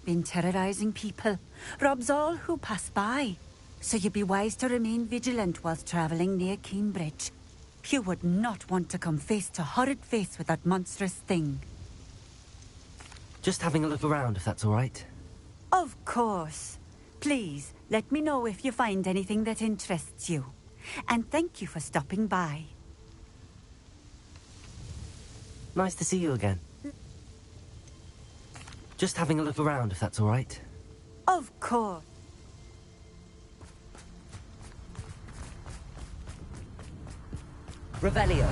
Been terrorizing people, robs all who pass by. So you'd be wise to remain vigilant whilst traveling near Cambridge. You would not want to come face to horrid face with that monstrous thing. Just having a look around, if that's all right. Of course. Please, let me know if you find anything that interests you. And thank you for stopping by. Nice to see you again. Just having a look around, if that's all right. Of course. Revelio.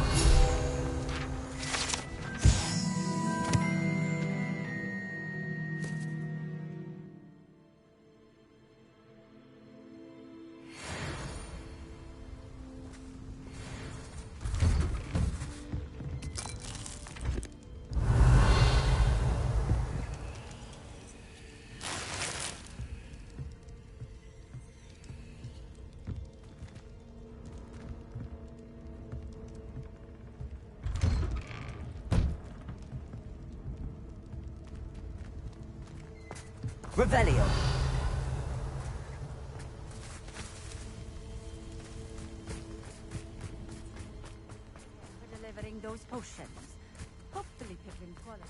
Revelio. For delivering those potions. Hopefully picking quality.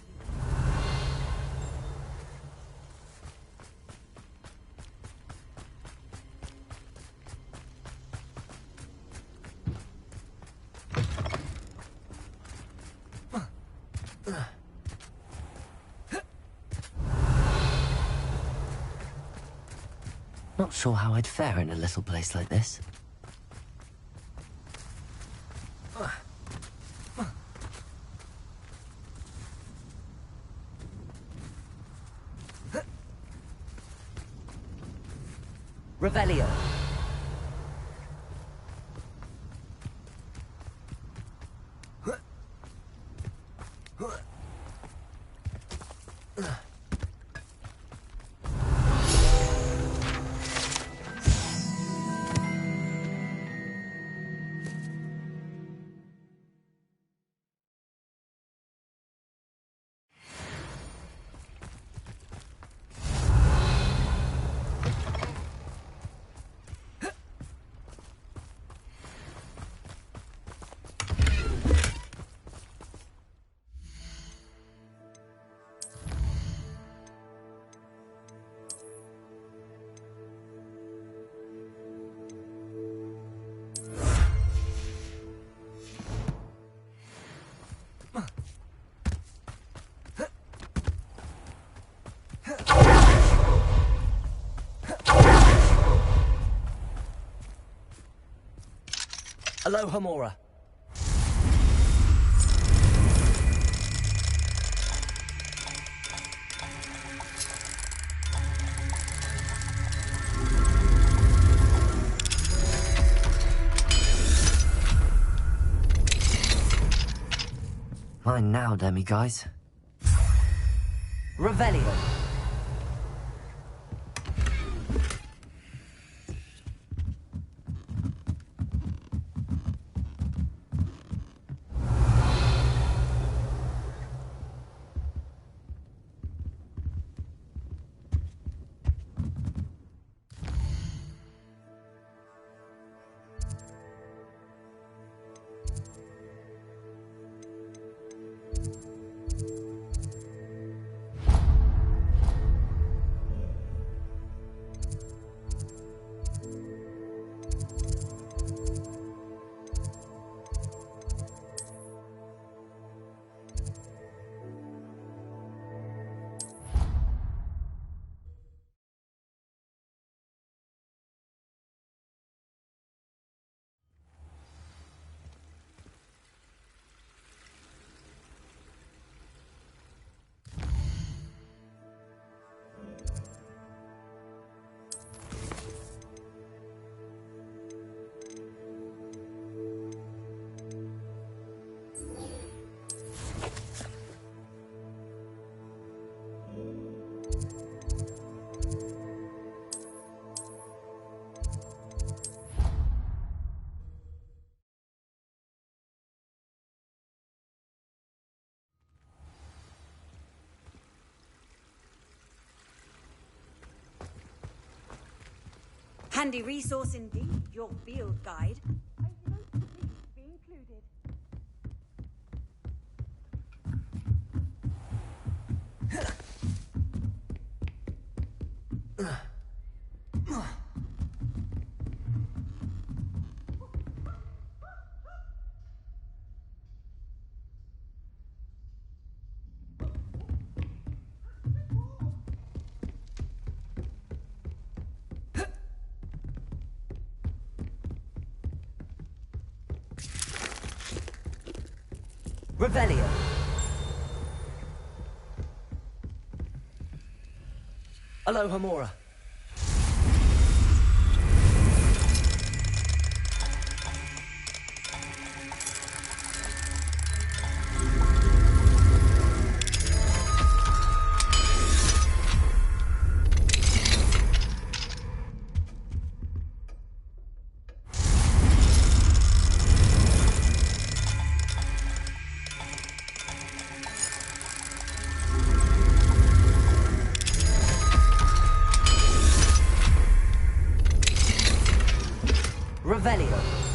Not sure how I'd fare in a little place like this. Revelio. Aloha Mora. Mine now, Demi guys. Revelio. Handy resource indeed, your field guide. I note the links be included. Revelio. Aloha Mora. Revelio.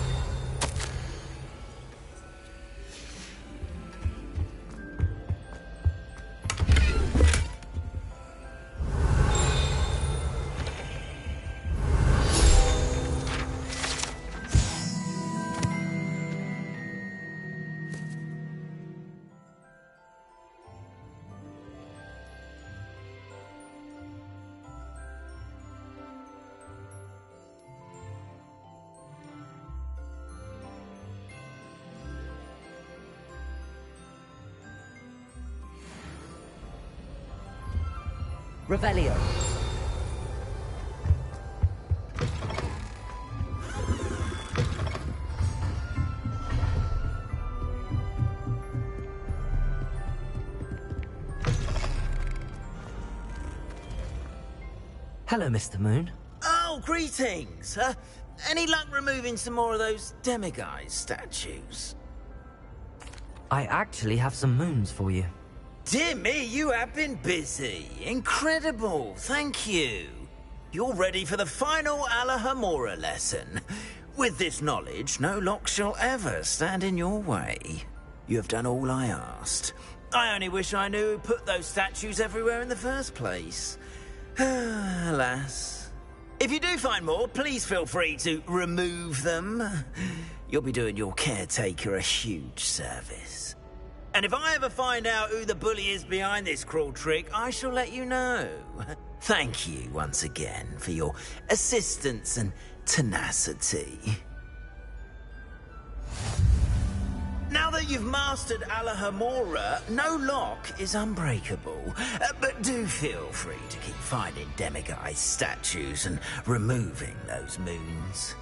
Revelio. Hello, Mr. Moon. Oh, greetings. Any luck removing some more of those demiguise statues? I actually have some moons for you. Dear me, you have been busy. Incredible. Thank you. You're ready for the final Alohomora lesson. With this knowledge, no lock shall ever stand in your way. You have done all I asked. I only wish I knew who put those statues everywhere in the first place. Alas. If you do find more, please feel free to remove them. You'll be doing your caretaker a huge service. And if I ever find out who the bully is behind this cruel trick, I shall let you know. Thank you once again for your assistance and tenacity. Now that you've mastered Alohomora, no lock is unbreakable. But do feel free to keep finding demiguise statues and removing those moons.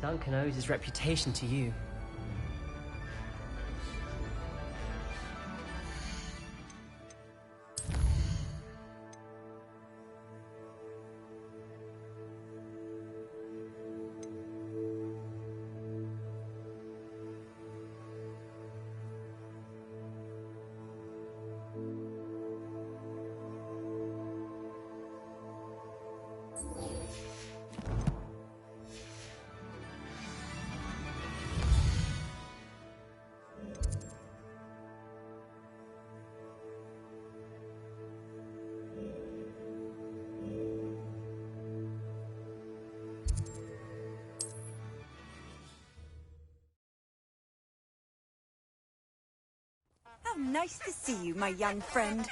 Duncan owes his reputation to you. How nice to see you, my young friend.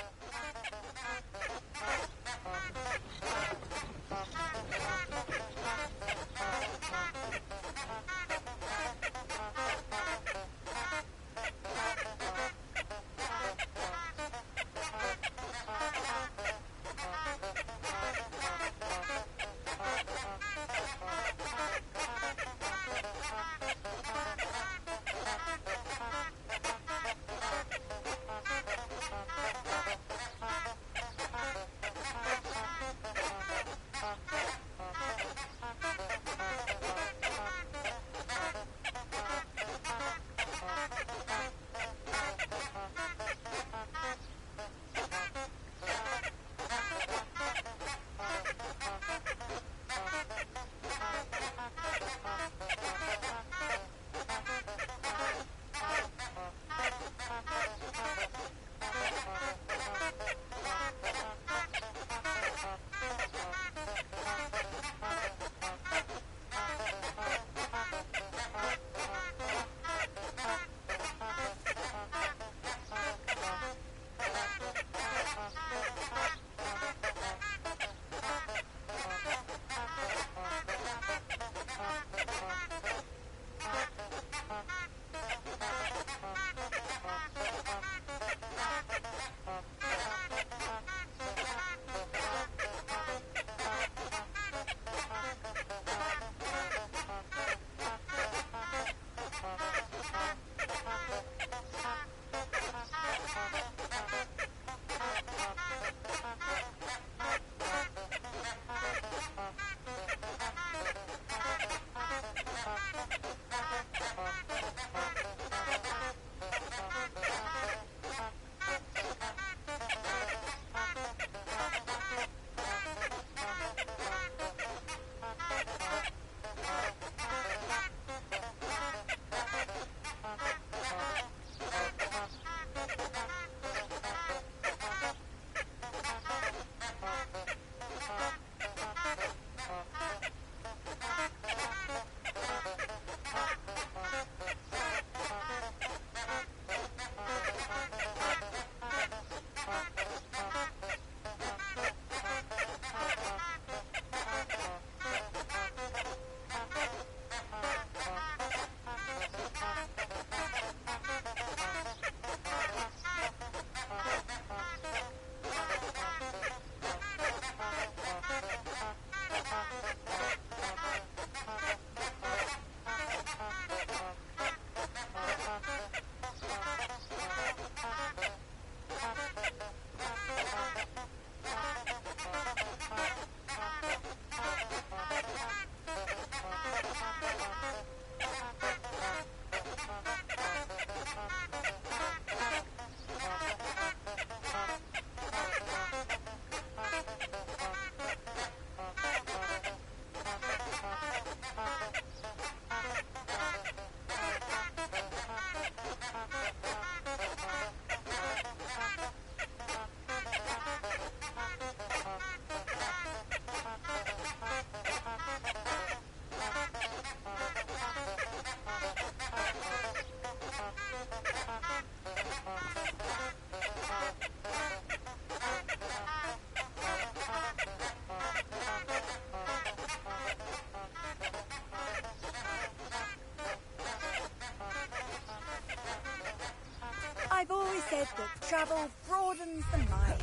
said that travel broadens the mind.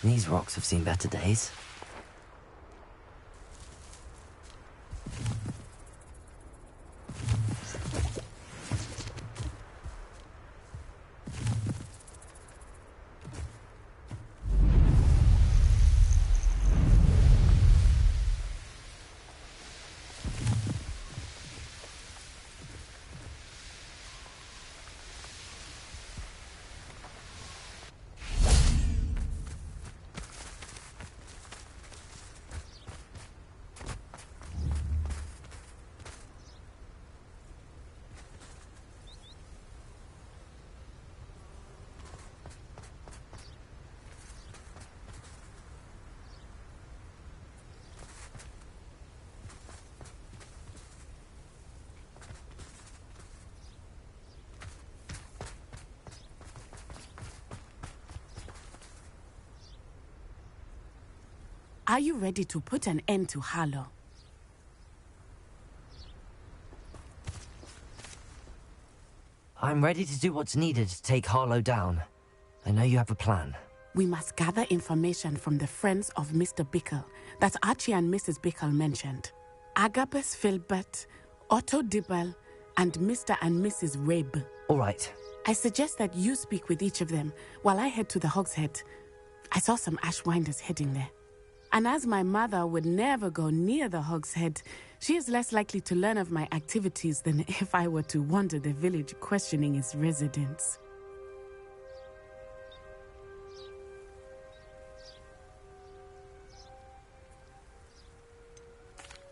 These rocks have seen better days. Are you ready to put an end to Harlow? I'm ready to do what's needed to take Harlow down. I know you have a plan. We must gather information from the friends of Mr. Bickle that Archie and Mrs. Bickle mentioned. Agabus Filbert, Otto Dibble, and Mr. and Mrs. Rabe. All right. I suggest that you speak with each of them while I head to the Hog's Head. I saw some Ashwinders heading there. And as my mother would never go near the Hog's Head, she is less likely to learn of my activities than if I were to wander the village questioning its residents.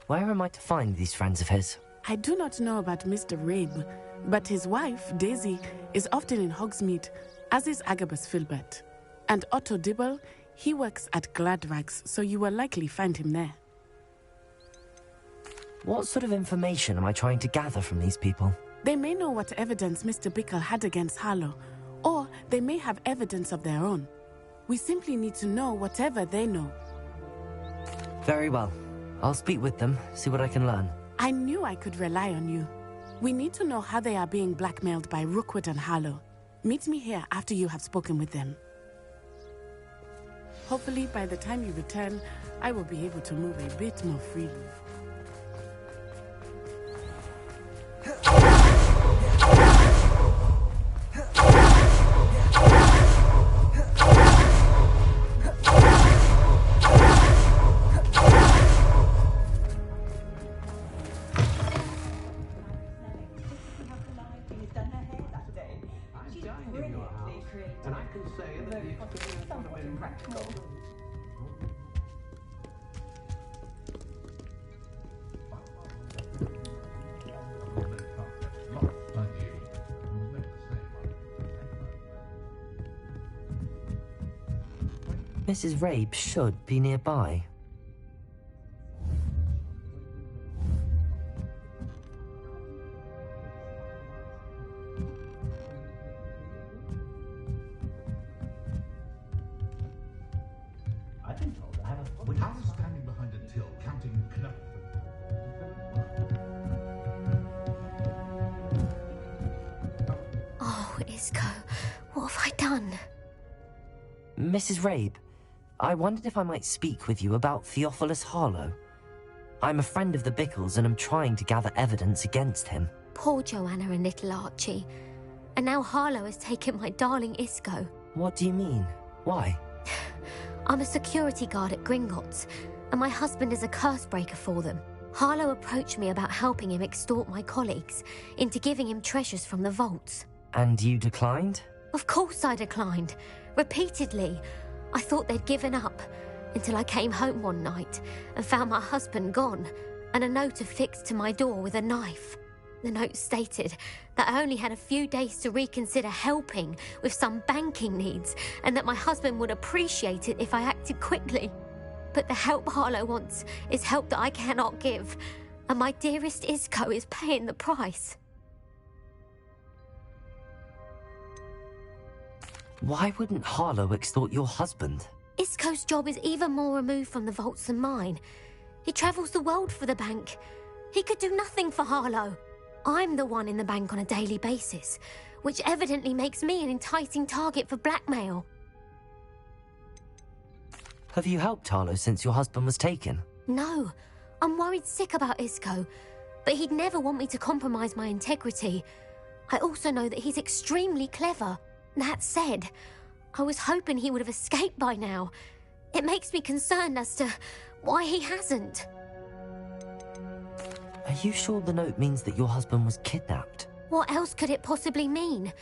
Where am I to find these friends of his? I do not know about Mr. Rabe, but his wife, Daisy, is often in Hogsmeade, as is Agabus Filbert. And Otto Dibble, he works at Gladrags, so you will likely find him there. What sort of information am I trying to gather from these people? They may know what evidence Mr. Bickle had against Harlow, or they may have evidence of their own. We simply need to know whatever they know. Very well. I'll speak with them, see what I can learn. I knew I could rely on you. We need to know how they are being blackmailed by Rookwood and Harlow. Meet me here after you have spoken with them. Hopefully, by the time you return, I will be able to move a bit more freely. Mrs. Rabe should be nearby. I've been told I have a... When I was standing behind a till counting knuckles... Oh, Isco, what have I done? Mrs. Rabe, I wondered if I might speak with you about Theophilus Harlow. I'm a friend of the Bickles and am trying to gather evidence against him. Poor Joanna and little Archie. And now Harlow has taken my darling Isco. What do you mean? Why? I'm a security guard at Gringotts, and my husband is a curse breaker for them. Harlow approached me about helping him extort my colleagues into giving him treasures from the vaults. And you declined? Of course I declined. Repeatedly. I thought they'd given up, until I came home one night and found my husband gone, and a note affixed to my door with a knife. The note stated that I only had a few days to reconsider helping with some banking needs, and that my husband would appreciate it if I acted quickly. But the help Harlow wants is help that I cannot give, and my dearest Isco is paying the price. Why wouldn't Harlow extort your husband? Isco's job is even more removed from the vaults than mine. He travels the world for the bank. He could do nothing for Harlow. I'm the one in the bank on a daily basis, which evidently makes me an enticing target for blackmail. Have you helped Harlow since your husband was taken? No, I'm worried sick about Isco, but he'd never want me to compromise my integrity. I also know that he's extremely clever. That said, I was hoping he would have escaped by now. It makes me concerned as to why he hasn't. Are you sure the note means that your husband was kidnapped? What else could it possibly mean?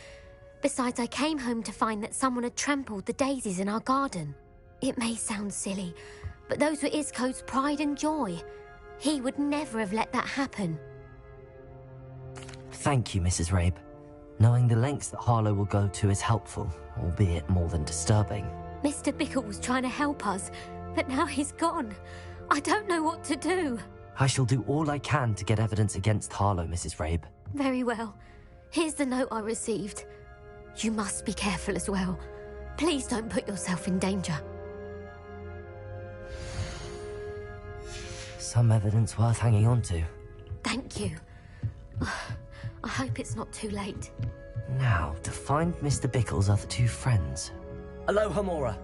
Besides, I came home to find that someone had trampled the daisies in our garden. It may sound silly, but those were Isco's pride and joy. He would never have let that happen. Thank you, Mrs. Rabe. Knowing the lengths that Harlow will go to is helpful, albeit more than disturbing. Mr. Bickle was trying to help us, but now he's gone. I don't know what to do. I shall do all I can to get evidence against Harlow, Mrs. Rabe. Very well. Here's the note I received. You must be careful as well. Please don't put yourself in danger. Some evidence worth hanging on to. Thank you. I hope it's not too late. Now, to find Mr. Bickle's other two friends. Aloha Mora.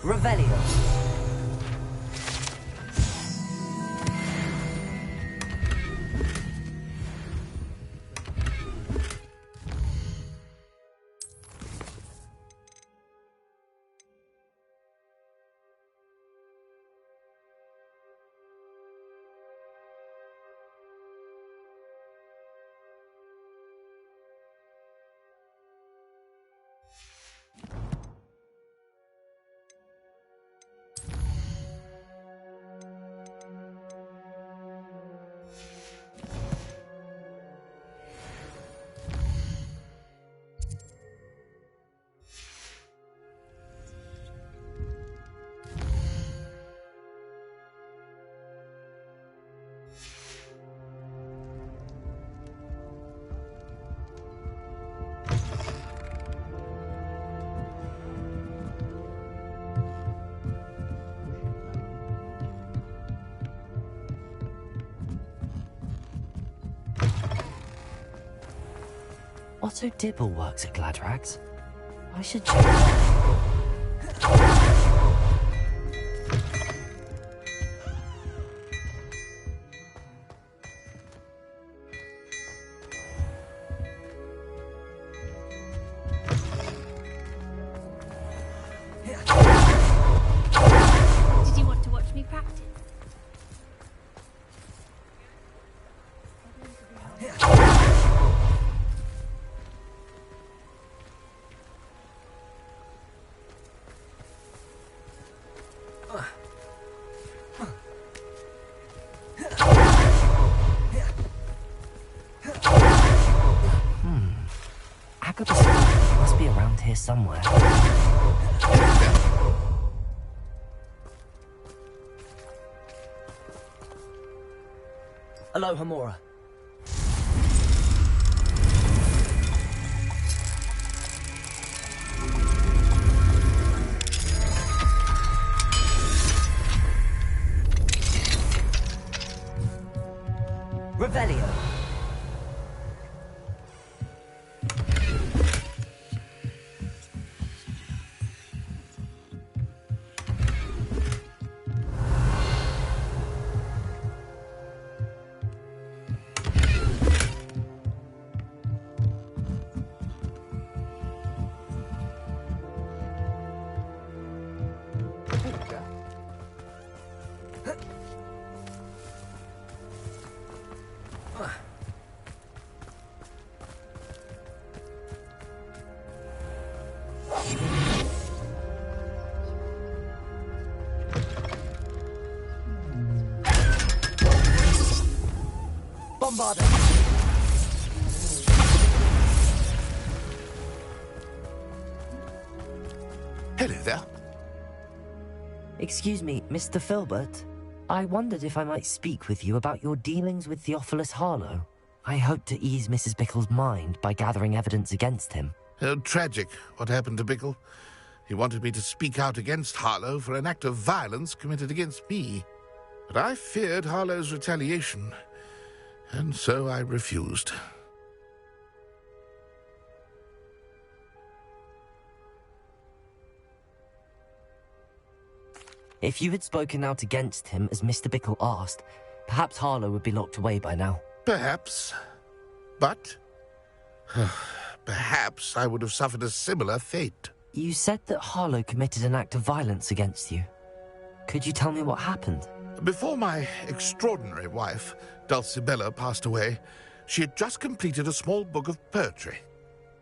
Revelio. Otto Dibble works at Gladrags. I should check. Did you want to watch me practice? Agabus must be around here somewhere. Aloha Mora. Revelio. Bombarda! Hello there. Excuse me, Mr. Filbert. I wondered if I might speak with you about your dealings with Theophilus Harlow. I hope to ease Mrs. Bickle's mind by gathering evidence against him. Oh, tragic what happened to Bickle. He wanted me to speak out against Harlow for an act of violence committed against me. But I feared Harlow's retaliation, and so I refused. If you had spoken out against him as Mr. Bickle asked, perhaps Harlow would be locked away by now. Perhaps. But perhaps I would have suffered a similar fate. You said that Harlow committed an act of violence against you. Could you tell me what happened? Before my extraordinary wife, Dulcibella, passed away, she had just completed a small book of poetry.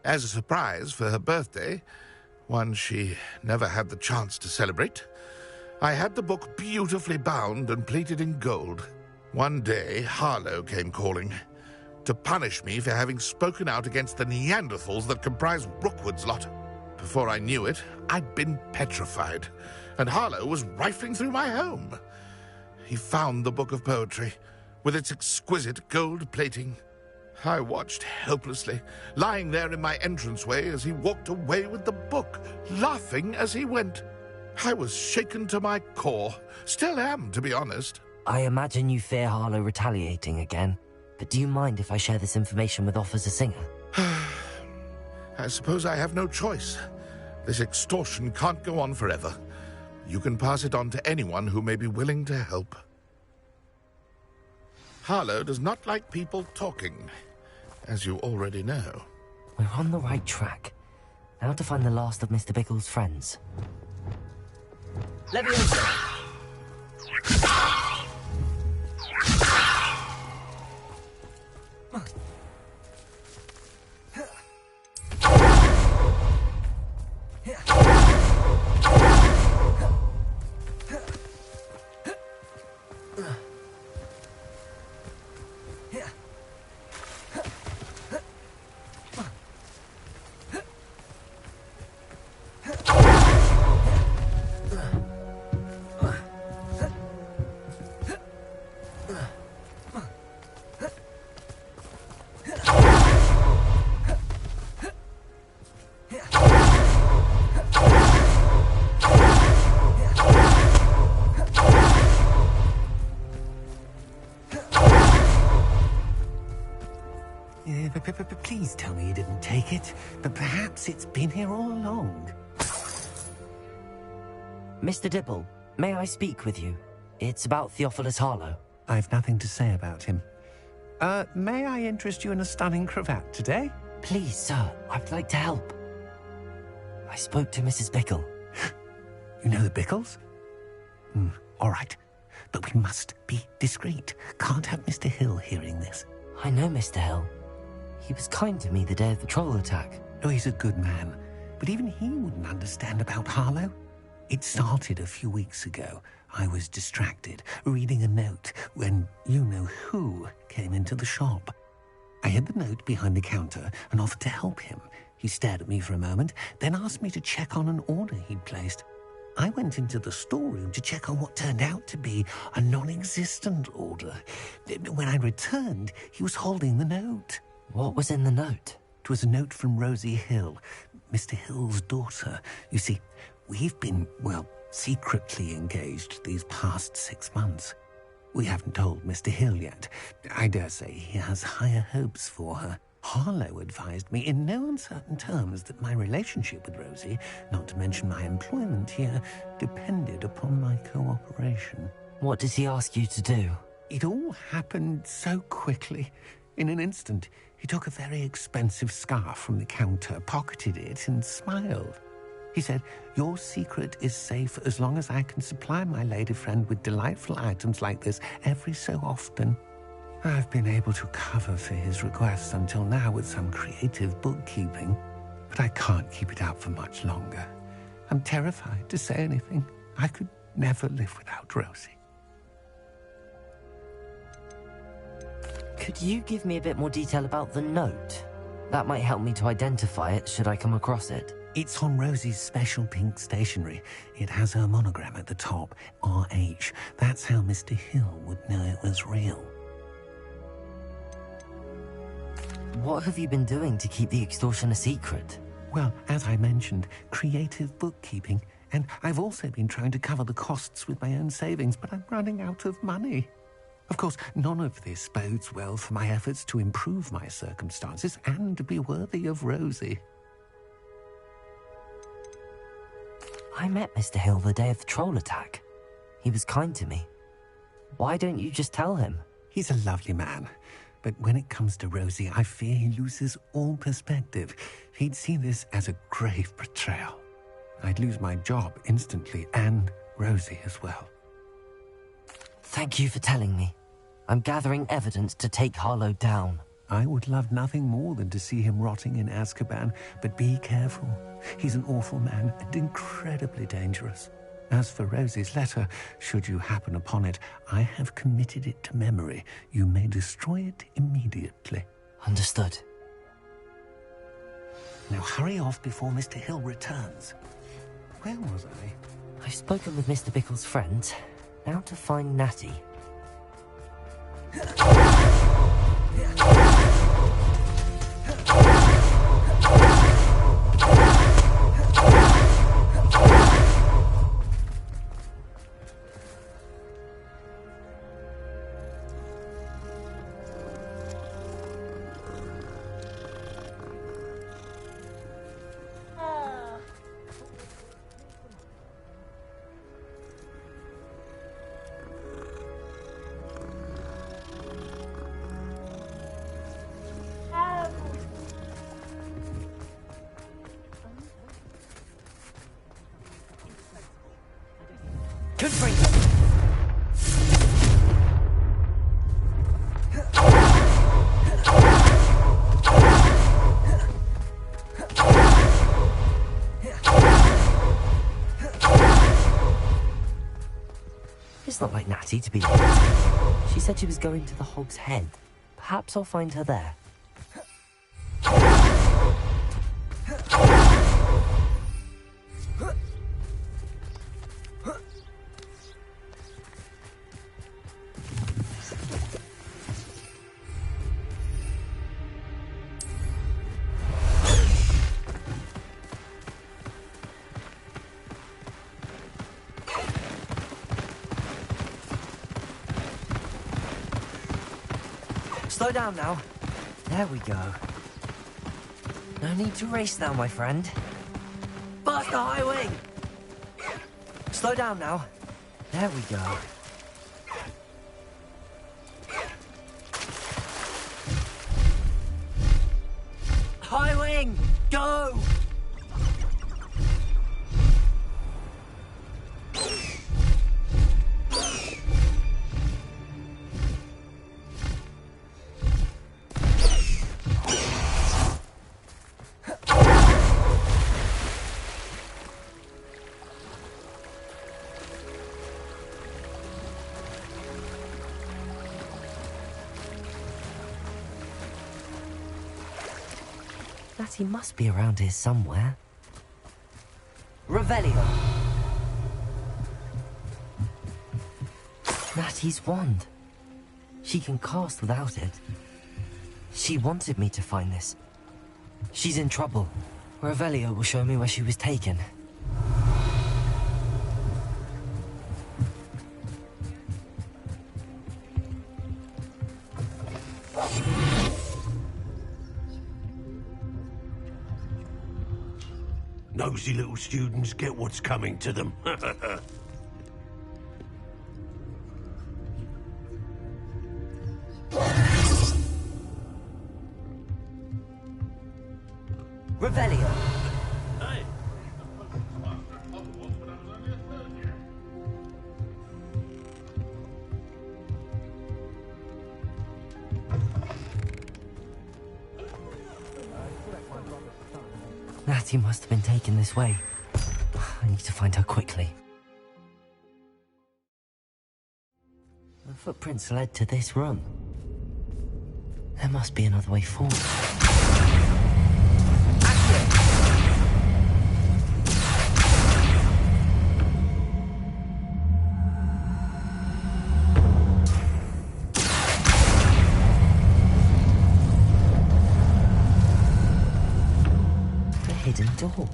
As a surprise for her birthday, one she never had the chance to celebrate, I had the book beautifully bound and plated in gold. One day, Harlow came calling to punish me for having spoken out against the Neanderthals that comprise Rookwood's lot. Before I knew it, I'd been petrified, and Harlow was rifling through my home. He found the book of poetry, with its exquisite gold plating. I watched helplessly, lying there in my entranceway as he walked away with the book, laughing as he went. I was shaken to my core. Still am, to be honest. I imagine you fear Harlow retaliating again, but do you mind if I share this information with Officer Singer? I suppose I have no choice. This extortion can't go on forever. You can pass it on to anyone who may be willing to help. Harlow does not like people talking, as you already know. We're on the right track. Now to find the last of Mr. Bickle's friends. Leviosa! Please tell me you didn't take it, but perhaps it's been here all along. Mr. Dibble, may I speak with you? It's about Theophilus Harlow. I've nothing to say about him. May I interest you in a stunning cravat today? Please, sir, I'd like to help. I spoke to Mrs. Bickle. You know the Bickles? All right, but we must be discreet. Can't have Mr. Hill hearing this. I know Mr. Hill. He was kind to me the day of the troll attack. Oh, he's a good man. But even he wouldn't understand about Harlow. It started a few weeks ago. I was distracted, reading a note, when you-know-who came into the shop. I hid the note behind the counter and offered to help him. He stared at me for a moment, then asked me to check on an order he'd placed. I went into the storeroom to check on what turned out to be a non-existent order. When I returned, he was holding the note. What was in the note? It was a note from Rosie Hill, Mr. Hill's daughter. You see, we've been, secretly engaged these past 6 months. We haven't told Mr. Hill yet. I dare say he has higher hopes for her. Harlow advised me in no uncertain terms that my relationship with Rosie, not to mention my employment here, depended upon my cooperation. What does he ask you to do? It all happened so quickly. In an instant, he took a very expensive scarf from the counter, pocketed it, and smiled. He said, "Your secret is safe as long as I can supply my lady friend with delightful items like this every so often." I've been able to cover for his requests until now with some creative bookkeeping, but I can't keep it up for much longer. I'm terrified to say anything. I could never live without Rosie. Could you give me a bit more detail about the note? That might help me to identify it should I come across it. It's on Rosie's special pink stationery. It has her monogram at the top, RH. That's how Mr. Hill would know it was real. What have you been doing to keep the extortion a secret? Well, as I mentioned, creative bookkeeping. And I've also been trying to cover the costs with my own savings, but I'm running out of money. Of course, none of this bodes well for my efforts to improve my circumstances and to be worthy of Rosie. I met Mr. Hill the day of the troll attack. He was kind to me. Why don't you just tell him? He's a lovely man. But when it comes to Rosie, I fear he loses all perspective. He'd see this as a grave betrayal. I'd lose my job instantly, and Rosie as well. Thank you for telling me. I'm gathering evidence to take Harlow down. I would love nothing more than to see him rotting in Azkaban, but be careful. He's an awful man and incredibly dangerous. As for Rosie's letter, should you happen upon it, I have committed it to memory. You may destroy it immediately. Understood. Now hurry off before Mr. Hill returns. Where was I? I've spoken with Mr. Bickle's friends. Now to find Natty. It's not like Natty to be late. She said she was going to the Hog's Head. Perhaps I'll find her there. Slow down now. There we go. No need to race now, my friend. Bust the high wing! Slow down now. There we go. High wing! Go! Natty must be around here somewhere. Revelio! Natty's wand. She can cast without it. She wanted me to find this. She's in trouble. Revelio will show me where she was taken. Nosy little students get what's coming to them. Revelio! Natty must have been taken this way. I need to find her quickly. The footprints led to this room. There must be another way forward. Hidden door.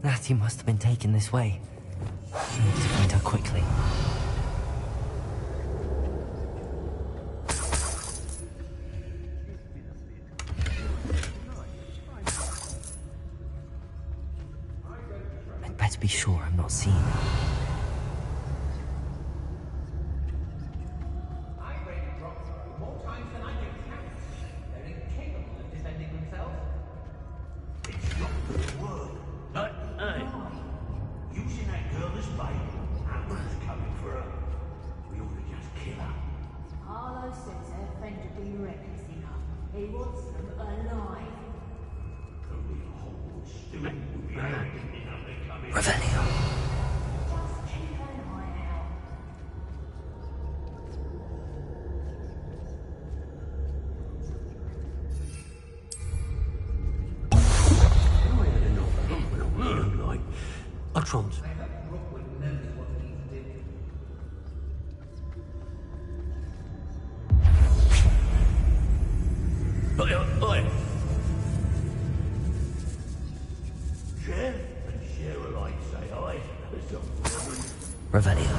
Natty must have been taken this way. I need to find her quickly. I'd better be sure I'm not seen. Revelio. Utrons. Oi! Share and share alike, say I. Revelio.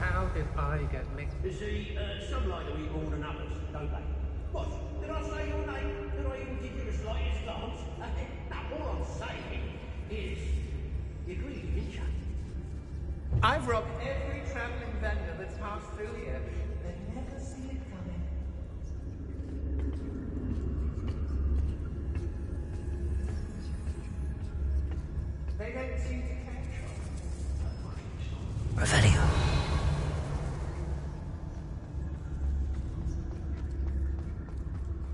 How did I get mixed? You see, some like to eat more than others, don't they? What? Did I say your name? Did I even give you the slightest glance? No, all I'm saying is, you agreed, didn't you? I've robbed every travelling vendor that's passed through here. They never see it coming. They don't seem to catch on. Revelio.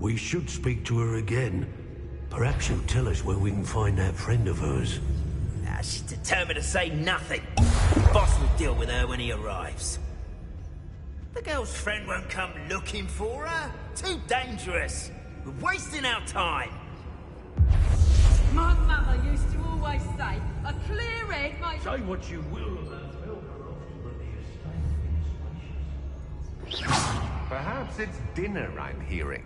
We should speak to her again. Perhaps she'll tell us where we can find that friend of hers. She's determined to say nothing. The boss will deal with her when he arrives. The girl's friend won't come looking for her. Too dangerous. We're wasting our time. My mother used to always say, a clear head makes... Say what you will about Velcro, but the estate is spacious. Perhaps it's dinner I'm hearing.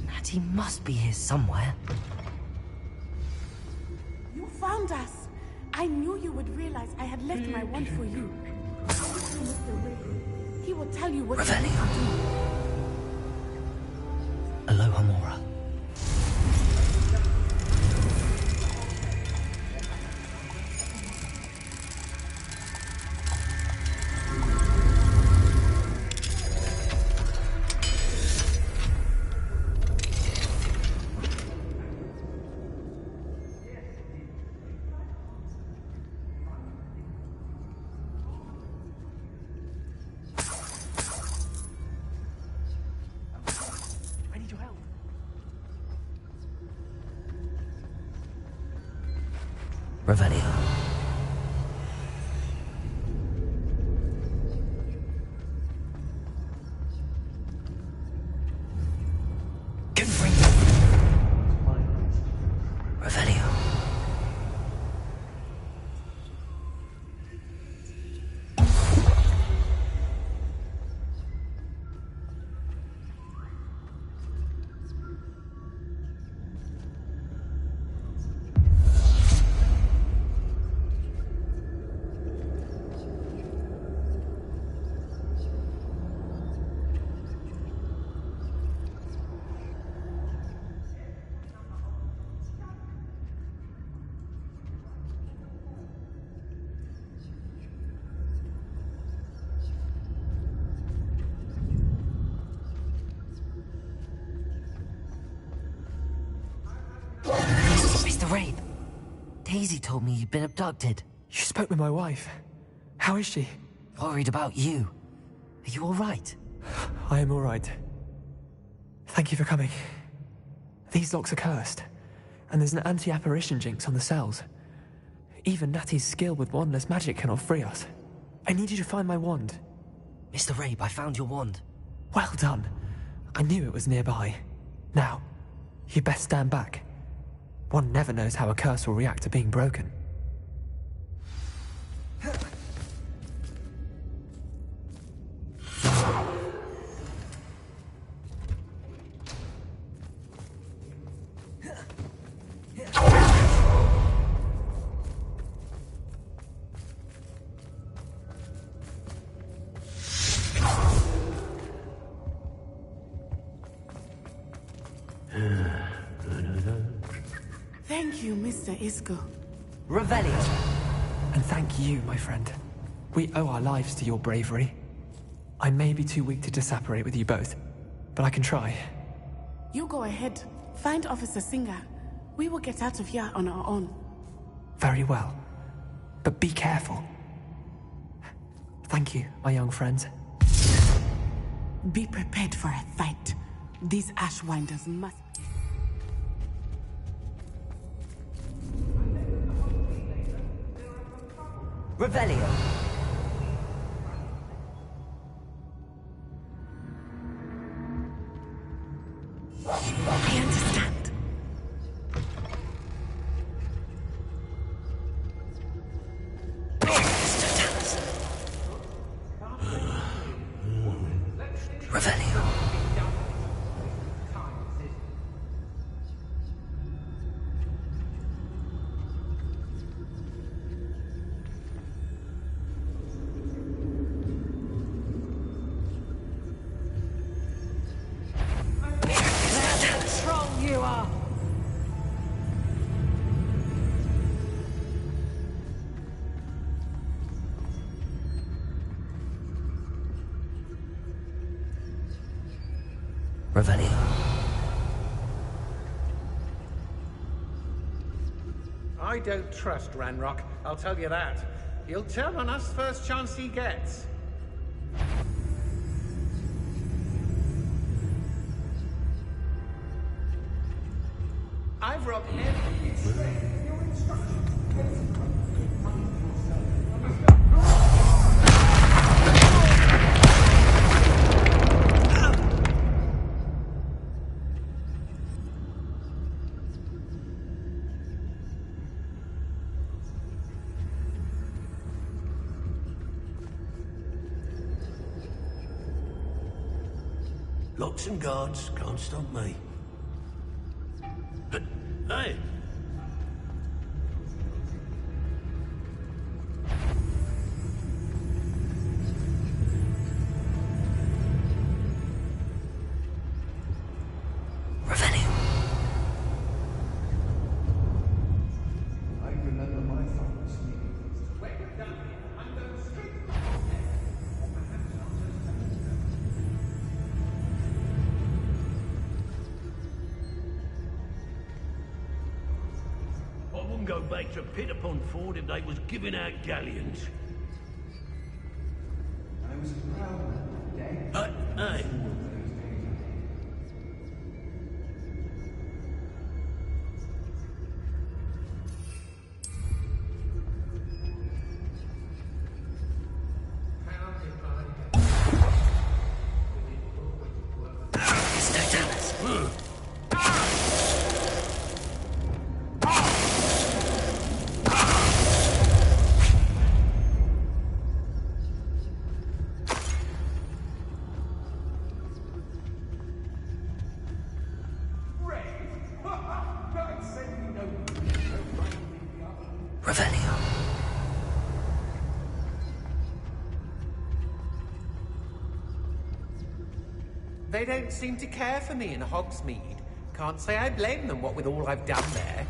Natty must be here somewhere. You found us. I knew you would realize I had left my wand for you. Mr. Ray, he will tell you what Revelio. you need to do. Aloha Mora. Revelio. Revelio. Rabe, Daisy told me you'd been abducted. You spoke with my wife. How is she? Worried about you. Are you all right? I am all right. Thank you for coming. These locks are cursed, and there's an anti-apparition jinx on the cells. Even Natty's skill with wandless magic cannot free us. I need you to find my wand. Mr. Rabe, I found your wand. Well done. I knew it was nearby. Now, you best stand back. One never knows how a curse will react to being broken. Thank you, Mr. Isco. Revelio. And thank you, my friend. We owe our lives to your bravery. I may be too weak to disapparate with you both, but I can try. You go ahead. Find Officer Singer. We will get out of here on our own. Very well. But be careful. Thank you, my young friends. Be prepared for a fight. These Ashwinders must... Revelio. I understand. Revelio. Revelio. I don't trust Ranrock, I'll tell you that. He'll turn on us first chance he gets. I've robbed every... Locks and guards can't stop me. Hey! Revelio. I remember my father speaking. I wouldn't go back to Pittapon Ford if they was giving out galleons. I was proud of that day. Hey! Revelio. They don't seem to care for me in Hogsmeade. Can't say I blame them, what with all I've done there.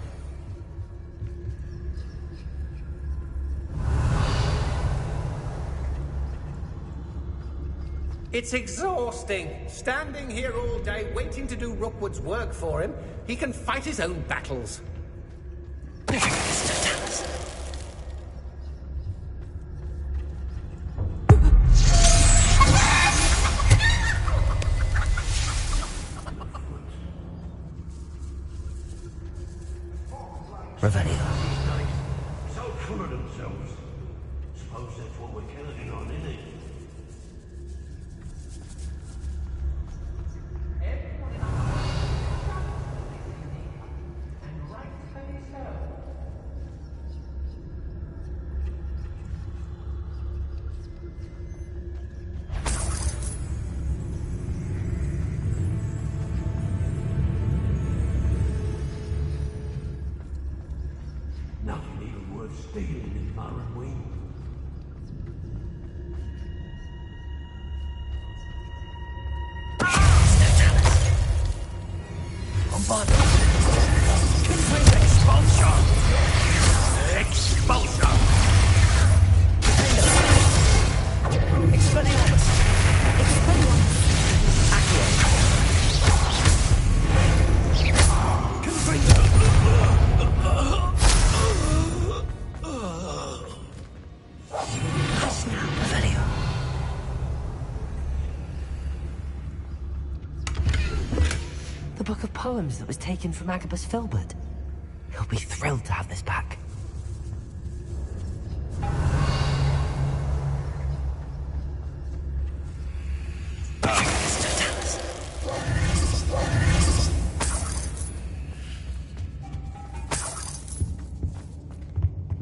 It's exhausting. Standing here all day, waiting to do Rookwood's work for him. He can fight his own battles. Revelio. So full of themselves. Suppose that's what we're counting on, isn't it? Nothing even worth stealing in Morrowind. Bombardment. Complete expulsion! Expulsion! Expelliarmus. Expelliarmus. Accio. Confringo. Hush now, Revelio. The book of poems that was taken from Agabus Filbert. He'll be thrilled to have this back.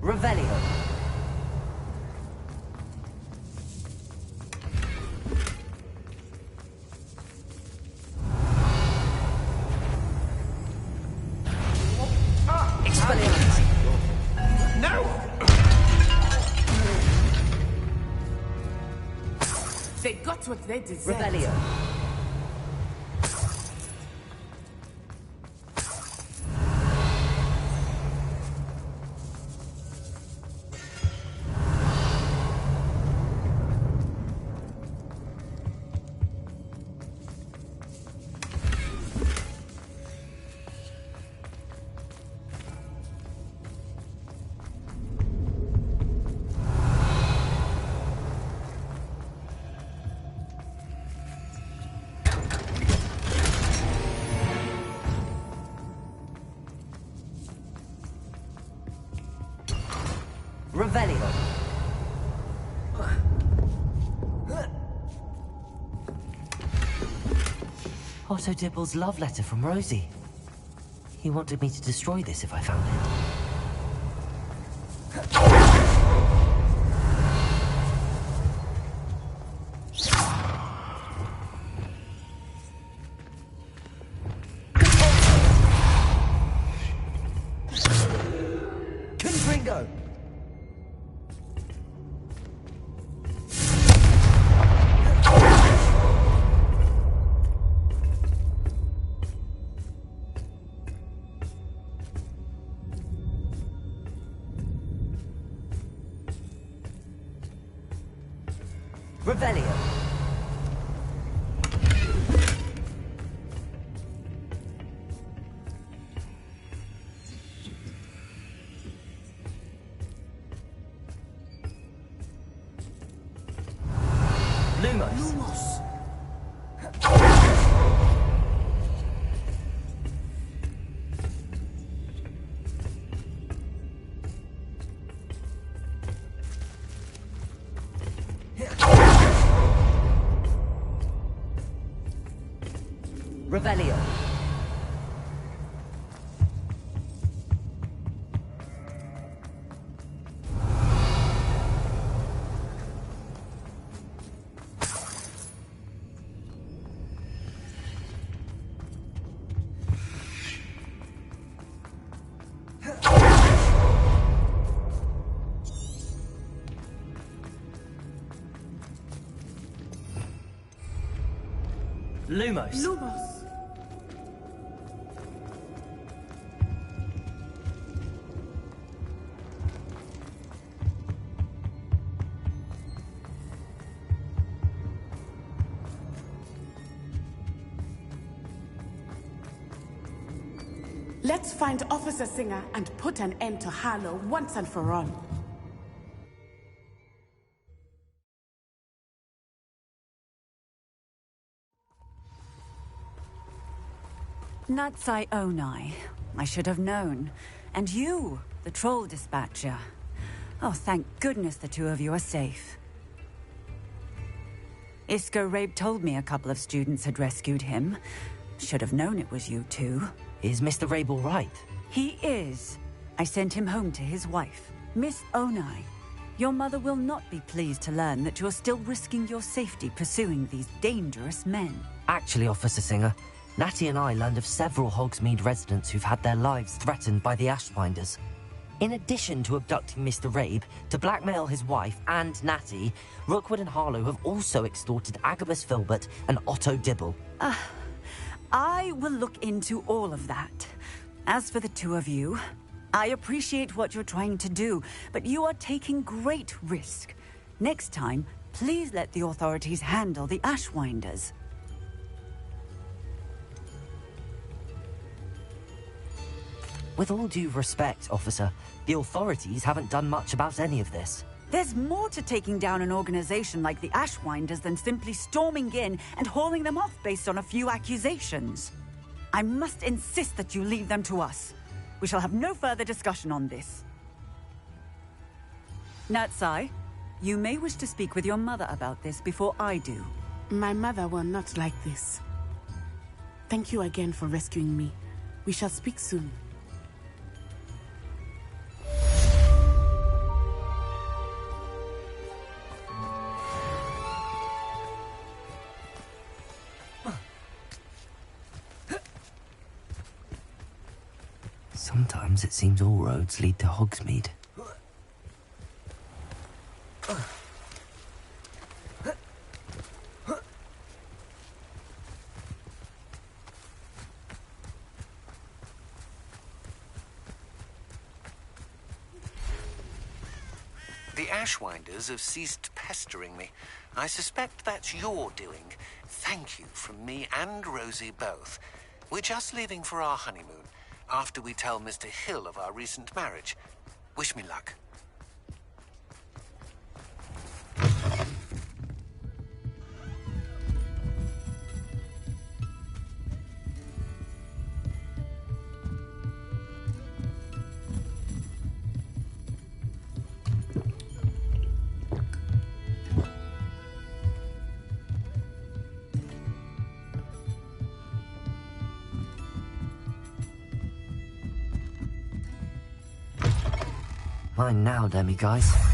Revelio. Expelliarmus. No! They got what they deserved. Revelio. Revelio. Otto Dibble's love letter from Rosie. He wanted me to destroy this if I found it. Confringo! Revelio. Lumos. Revelio. Lumos. Lumos. Let's find Officer Singer and put an end to Harlow once and for all. Natsai Onai. I should have known. And you, the troll dispatcher. Oh, thank goodness the two of you are safe. Isco Rabe told me a couple of students had rescued him. Should have known it was you two. Is Mr. Rabe all right? He is. I sent him home to his wife, Miss Onai. Your mother will not be pleased to learn that you're still risking your safety pursuing these dangerous men. Actually, Officer Singer, Natty and I learned of several Hogsmeade residents who've had their lives threatened by the Ashbinders. In addition to abducting Mr. Rabe to blackmail his wife and Natty, Rookwood and Harlow have also extorted Agabus Filbert and Otto Dibble. I will look into all of that. As for the two of you, I appreciate what you're trying to do, but you are taking great risk. Next time, please let the authorities handle the Ashwinders. With all due respect, officer, the authorities haven't done much about any of this. There's more to taking down an organization like the Ashwinders than simply storming in and hauling them off based on a few accusations. I must insist that you leave them to us. We shall have no further discussion on this. Natsai, you may wish to speak with your mother about this before I do. My mother will not like this. Thank you again for rescuing me. We shall speak soon. Sometimes it seems all roads lead to Hogsmeade. The Ashwinders have ceased pestering me. I suspect that's your doing. Thank you from me and Rosie both. We're just leaving for our honeymoon, after we tell Mr. Hill of our recent marriage. Wish me luck. Mine now, Demi guys.